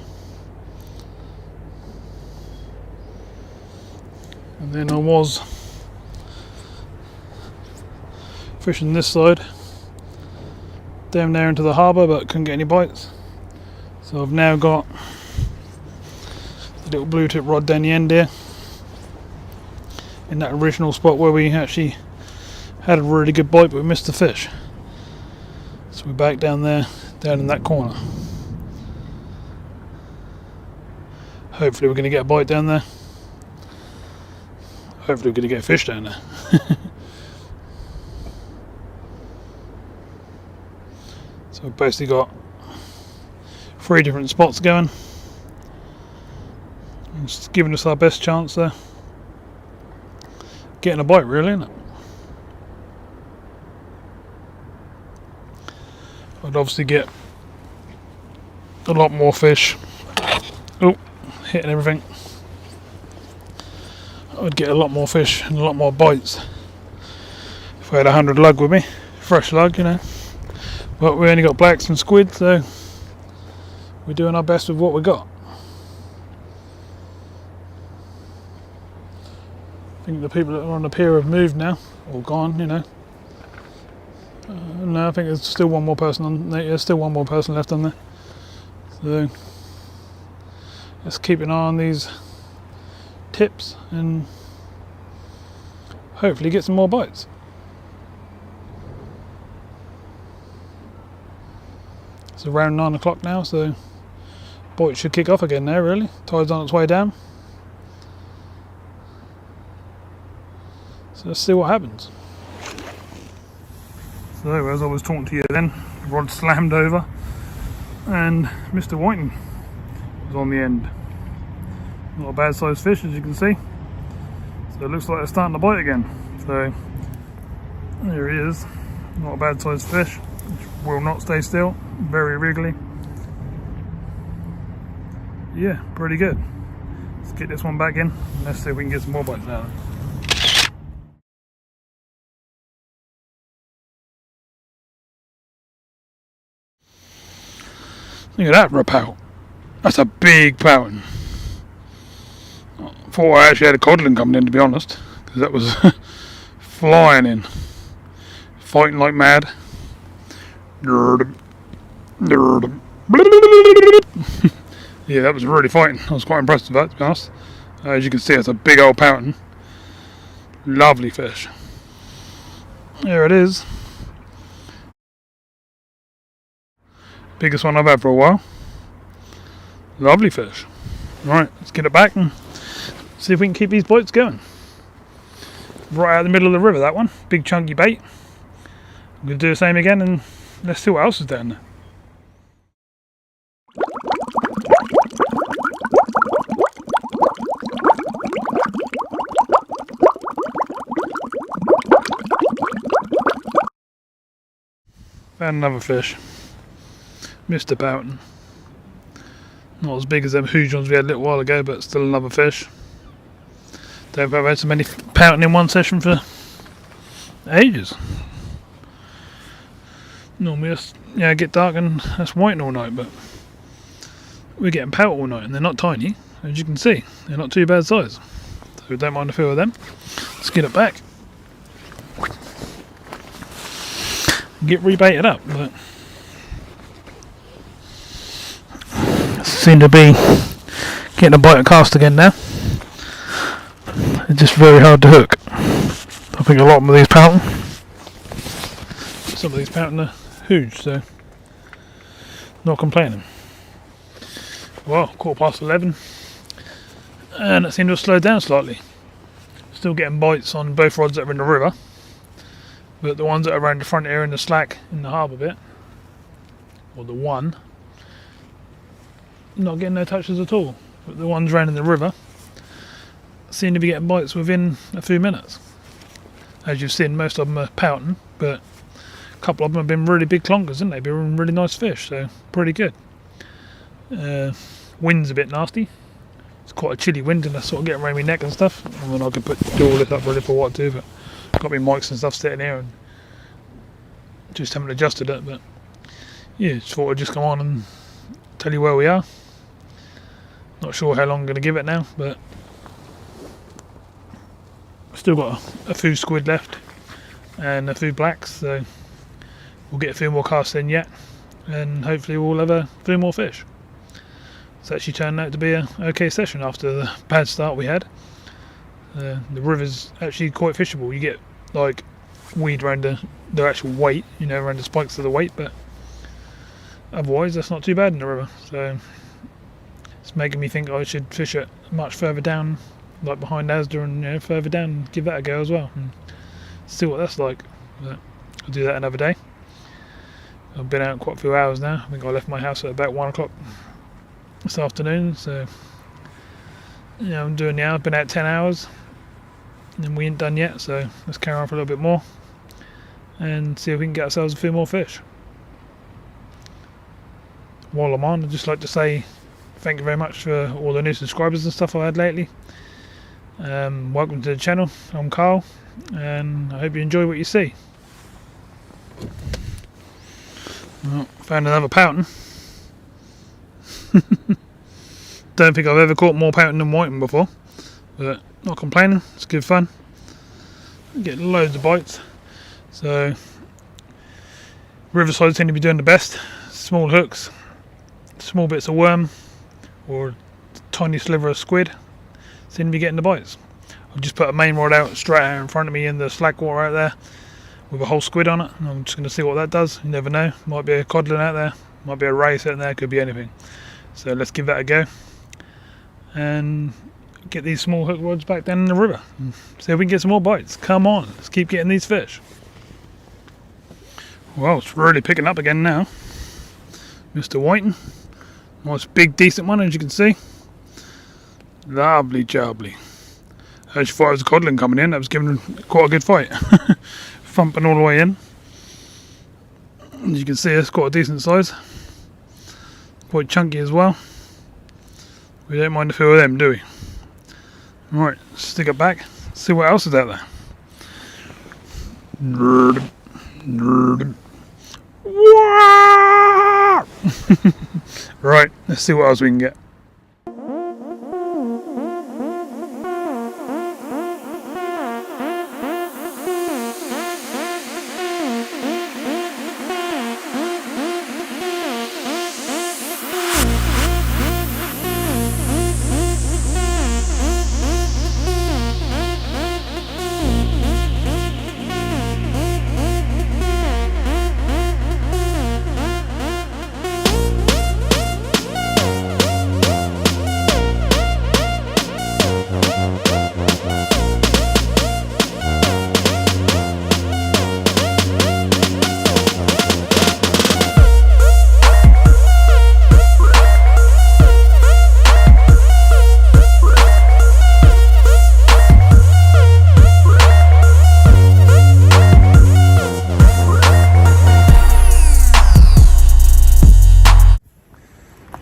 And then I was fishing this side, down there into the harbour, but couldn't get any bites. So I've now got the little blue tip rod down the end here, in that original spot where we actually had a really good bite, but we missed the fish. So we're back down there, down in that corner. Hopefully we're going to get a bite down there. Hopefully we're going to get a fish down there. So we've basically got 3 different spots going. It's giving us our best chance there. Getting a bite, really, isn't it? I'd obviously get a lot more fish. Oh, hitting everything. I'd get a lot more fish and a lot more bites if I had 100 lug with me. Fresh lug, you know. But we only got blacks and squid, so we're doing our best with what we got. I think the people that are on the pier have moved now, or gone, you know. No, I think there's still one more person on there. There's still one more person left on there. So let's keep an eye on these tips and hopefully get some more bites. It's around 9 o'clock now, so bites should kick off again now, really. Tide's on its way down. So let's see what happens. So as I was talking to you then, the rod slammed over and Mr. Whiting was on the end. Not a bad sized fish, as you can see. So it looks like they're starting to bite again. So there he is. Not a bad sized fish, which will not stay still. Very wriggly. Yeah, pretty good. Let's get this one back in and let's see if we can get some more bites out of it. Look at that for a pout. That's a big pouting. I thought I actually had a codling coming in, to be honest, because that was flying in, fighting like mad. Yeah, that was really fighting. I was quite impressed with that, to be honest. As you can see, it's a big old pouting. Lovely fish. There it is. Biggest one I've had for a while. Lovely fish. Right, let's get it back and see if we can keep these bites going. Right out the middle of the river, that one. Big chunky bait. I'm going to do the same again and let's see what else is down there. Found another fish. Mr. Pouting. Not as big as them huge ones we had a little while ago, but still another fish. Don't think I've had so many pouting in one session for ages. Normally it's, get dark and that's whiting all night, but we're getting pout all night and they're not tiny, as you can see. They're not too bad size. So we don't mind a feel of them. Let's get it back. Get rebaited up, but seem to be getting a bite of cast again now. It's just very hard to hook. I think a lot of these pouting. Some of these pouting are huge, so not complaining. Well, 11:15, and it seemed to have slowed down slightly. Still getting bites on both rods that are in the river, but the ones that are around the front here in the slack in the harbour bit, or the one, not getting no touches at all. But the ones around in the river seem to be getting bites within a few minutes. As you've seen, most of them are pouting, but a couple of them have been really big clonkers, haven't they? Been really nice fish, so pretty good. Wind's a bit nasty. It's quite a chilly wind, and I sort of getting around my neck and stuff. I mean, I could do all this up ready for what to do, but got my mics and stuff sitting here and just haven't adjusted it. But yeah, just thought I'd just come on and tell you where we are. Not sure how long I'm going to give it now, but still got a few squid left and a few blacks, so we'll get a few more casts in yet, and hopefully we'll have a few more fish. It's actually turned out to be a okay session after the bad start we had. The river's actually quite fishable. You get like weed around the actual weight, you know, around the spikes of the weight, but otherwise that's not too bad in the river. So it's making me think I should fish it much further down, like behind Asda, and you know, further down, and give that a go as well and see what that's like. But I'll do that another day. I've been out quite a few hours now. I think I left my house at about 1 o'clock this afternoon, so you know, I'm doing the hour. I've been out 10 hours and we ain't done yet, so let's carry on for a little bit more and see if we can get ourselves a few more fish. While I'm on, I'd just like to say thank you very much for all the new subscribers and stuff I've had lately. Welcome to the channel. I'm Carl, and I hope you enjoy what you see. Well, found another pouting. Don't think I've ever caught more pouting than whiting before, but not complaining. It's good fun. Get loads of bites. So Riverside seem to be doing the best. Small hooks, small bits of worm, or a tiny sliver of squid seem to be getting the bites. I've just put a main rod out straight out in front of me in the slack water out there with a whole squid on it, and I'm just going to see what that does. You never know, might be a codlin out there, might be a ray sitting there, could be anything. So let's give that a go and get these small hook rods back down in the river and see if we can get some more bites. Come on, let's keep getting these fish. Well, it's really picking up again now. Mr. Whiting, nice big decent one, as you can see. Lovely jubbly. As far as the codlin coming in, that was giving quite a good fight. Thumping all the way in. As you can see, it's quite a decent size. Quite chunky as well. We don't mind a few of them, do we? Right, stick it back, see what else is out there. Right, let's see what else we can get.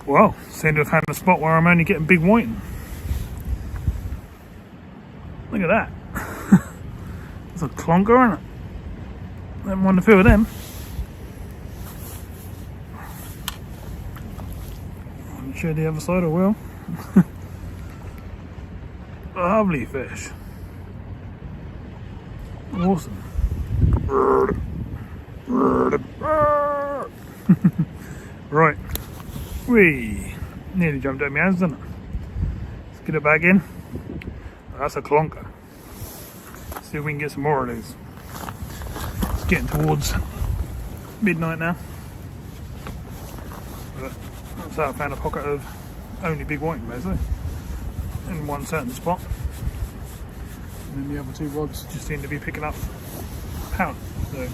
Well, seem to have had a spot where I'm only getting big whiting. Look at that. That's a clonker, isn't it? Don't mind a few of them. I'll show the other side, I will. Lovely fish. Awesome. Right. Whee! Nearly jumped out of my hands, didn't it? Let's get it back in. That's a clonker. Let's see if we can get some more of these. It's getting towards midnight now. But that's how I found a pocket of only big whiting, basically. In one certain spot. And the other two rods just seem to be picking up pound. So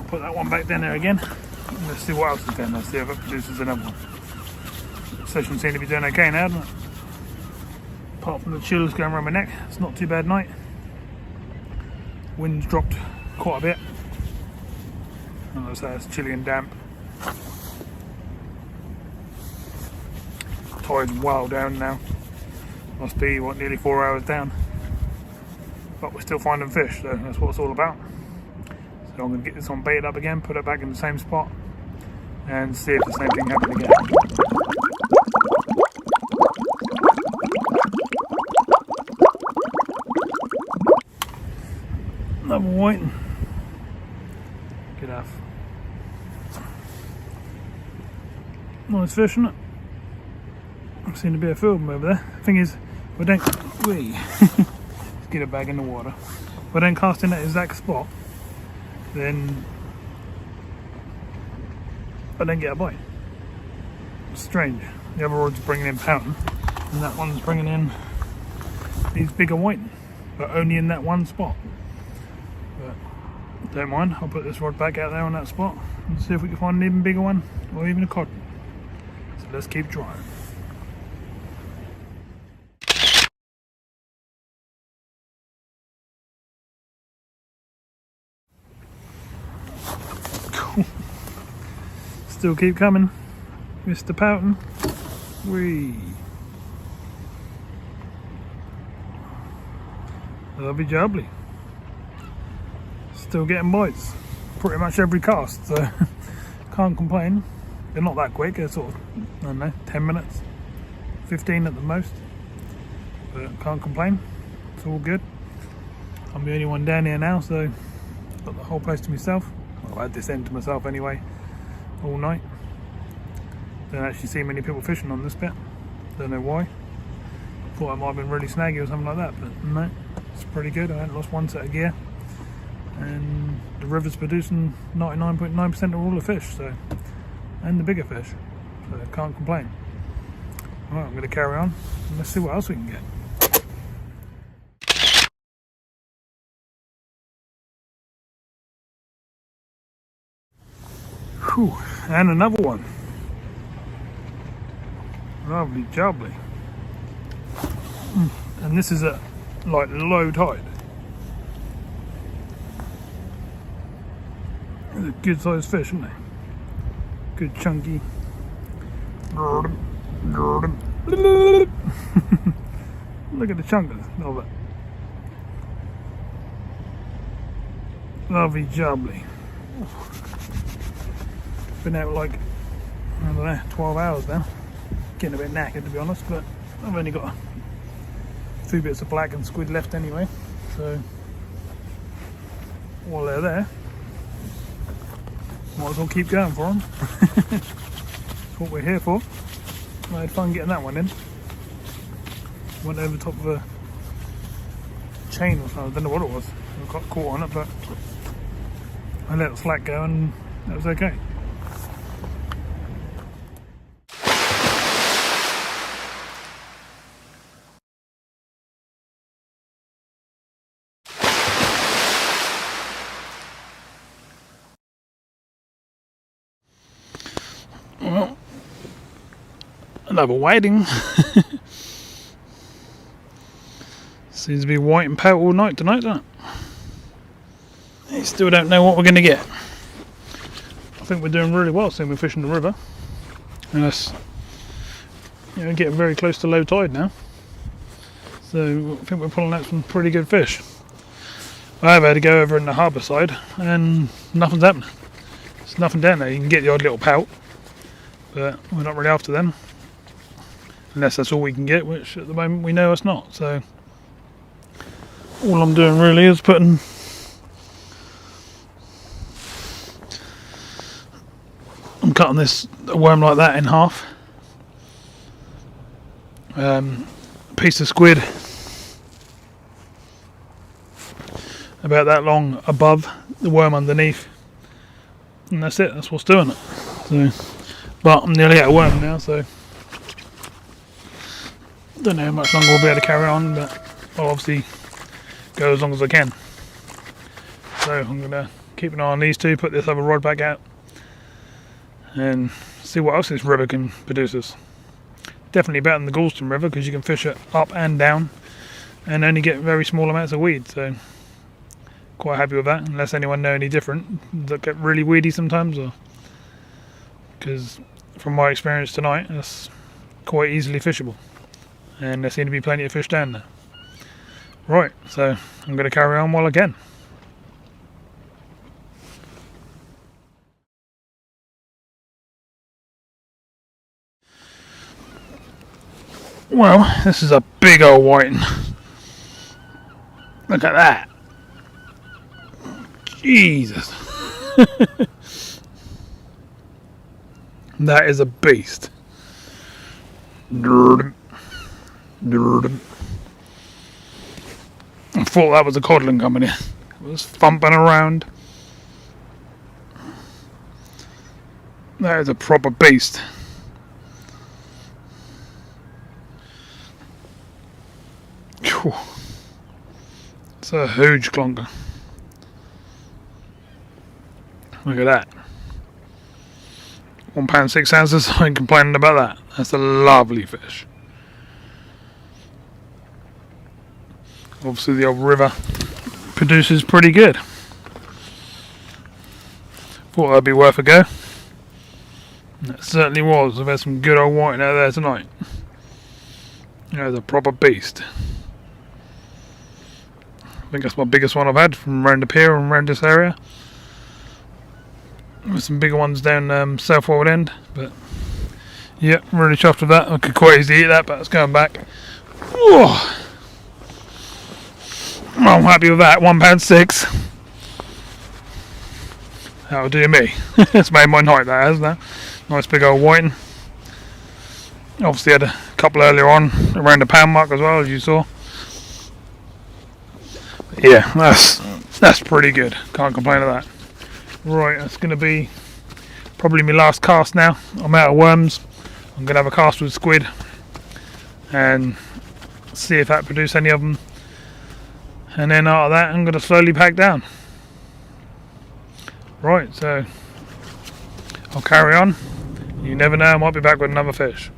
put that one back down there again. And let's see what else is down there. See if it produces another one. Session seems to be doing okay now, doesn't it? Apart from the chills going around my neck, it's not too bad night. Wind's dropped quite a bit. And as I say, it's chilly and damp. Tide's well down now. Must be, what, nearly 4 hours down. But we're still finding fish, so that's what it's all about. So I'm going to get this on baited up again, put it back in the same spot, and see if the same thing happens again. Another whiting. Good enough. Nice fish, isn't it? I've seen a bit of film over there. The thing is, we don't. Let's get it back in the water. If I don't cast in that exact spot, then I don't get a bite. It's strange. The other rod's bringing in pouting, and that one's bringing in these bigger whiting, but only in that one spot. But don't mind. I'll put this rod back out there on that spot and see if we can find an even bigger one, or even a cod. So let's keep trying. Still keep coming, Mr. Pouting. Whee! Lovely jubbly. Still getting bites. Pretty much every cast, so can't complain. They're not that quick, they're sort of, I don't know, 10 minutes, 15 at the most. But can't complain, it's all good. I'm the only one down here now, so I've got the whole place to myself. Well, I had this end to myself anyway, all night. Don't actually see many people fishing on this bit. Don't know why. Thought it might have been really snaggy or something like that, but no, it's pretty good. I haven't lost one set of gear. And the river's producing 99.9% of all the fish, so, and the bigger fish, so I can't complain. Alright, I'm going to carry on and let's see what else we can get. Whew, and another one. Lovely jubbly. And this is at like low tide. It's a good sized fish, isn't it? Good chunky. Look at the chunk of it. Lovely jubbly. Been out like, I don't know, 12 hours now. Getting a bit knackered to be honest, but I've only got a few bits of black and squid left anyway, so while they're there, might as well keep going for them. That's what we're here for. I had fun getting that one in. Went over the top of a chain or something, I don't know what it was. I got caught on it, but I let the slack go and that was okay. Well, another whiting. Seems to be white and pout all night tonight, doesn't it? You still don't know what we're going to get. I think we're doing really well seeing we're fishing the river. And that's, you know, getting very close to low tide now. So I think we're pulling out some pretty good fish. I have had to go over in the harbour side and nothing's happening. There's nothing down there. You can get the odd little pout, but we're not really after them. Unless that's all we can get, which at the moment we know it's not. So all I'm doing really is putting I'm cutting this worm like that in half. Piece of squid about that long above the worm underneath, and that's it. That's what's doing it. So, but I'm nearly out of worm now, so don't know how much longer we'll be able to carry on. But I'll obviously go as long as I can. So I'm going to keep an eye on these two, put this other rod back out, and see what else this river can produce us. Definitely better than the Gorleston River because you can fish it up and down and only get very small amounts of weed. So quite happy with that, unless anyone know any different, that get really weedy sometimes, or because from my experience tonight that's quite easily fishable, and there seem to be plenty of fish down there. Right, so I'm going to carry on while I can. Well, this is a big old whiting. Look at that. Jesus. That is a beast. I thought that was a codling coming in. It was thumping around. That is a proper beast. It's a huge clonker. Look at that. £1 6 ounces. I ain't complaining about that. That's a lovely fish. Obviously the old river produces pretty good. Thought that'd be worth a go. And it certainly was. I've had some good old whiting out there tonight. There's a proper beast. I think that's my biggest one I've had from around the pier and around this area. There's some bigger ones down South Forward End, but yeah, really chuffed with that. I could quite easily eat that, but it's going back. Whoa. I'm happy with that. £1 6. That'll do me. It's made my night, that has, that. Nice big old whiting. Obviously had a couple earlier on around the pound mark as well, as you saw. But yeah, that's pretty good. Can't complain of that. Right, that's going to be probably my last cast now. I'm out of worms. I'm going to have a cast with squid and see if that produces any of them. And then after that, I'm going to slowly pack down. Right, so I'll carry on. You never know, I might be back with another fish.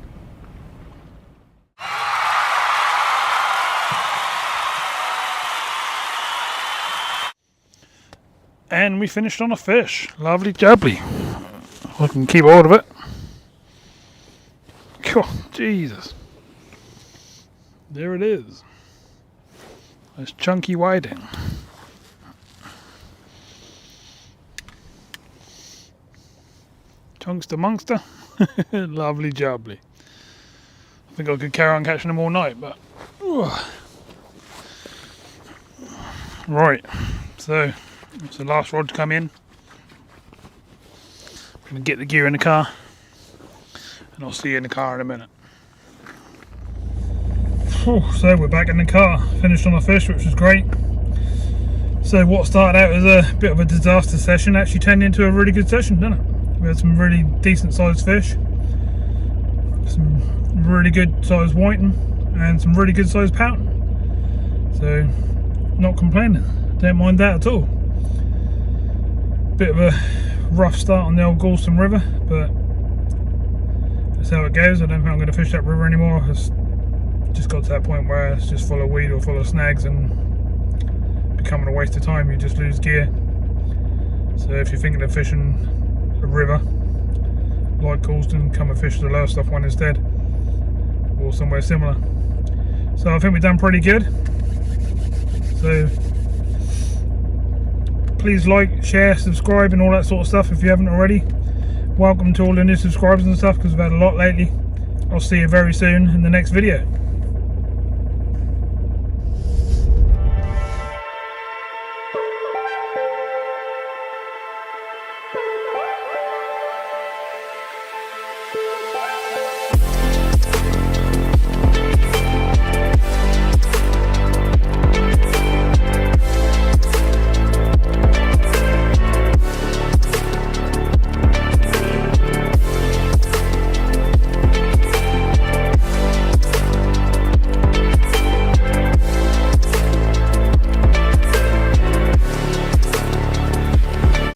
And we finished on a fish. Lovely jubbly. I can keep hold of it. Oh, Jesus. There it is. That's chunky whiting. Chunkster monster. Lovely jubbly. I think I could carry on catching them all night, but right, so it's the last rod to come in. I'm going to get the gear in the car and I'll see you in the car in a minute. So we're back in the car, finished on a fish, which was great. So what started out as a bit of a disaster session actually turned into a really good session, didn't it? We had some really decent sized fish, some really good sized whiting and some really good sized pouting. So not complaining, don't mind that at all. Bit of a rough start on the old Gorleston River, but that's how it goes. I don't think I'm going to fish that river anymore. It's just got to that point where it's just full of weed or full of snags and becoming a waste of time. You just lose gear. So if you're thinking of fishing a river like Gorleston, come and fish the Lowestoft one instead, or somewhere similar. So I think we've done pretty good. So please like, share, subscribe and all that sort of stuff if you haven't already. Welcome to all the new subscribers and stuff, because we've had a lot lately. I'll see you very soon in the next video.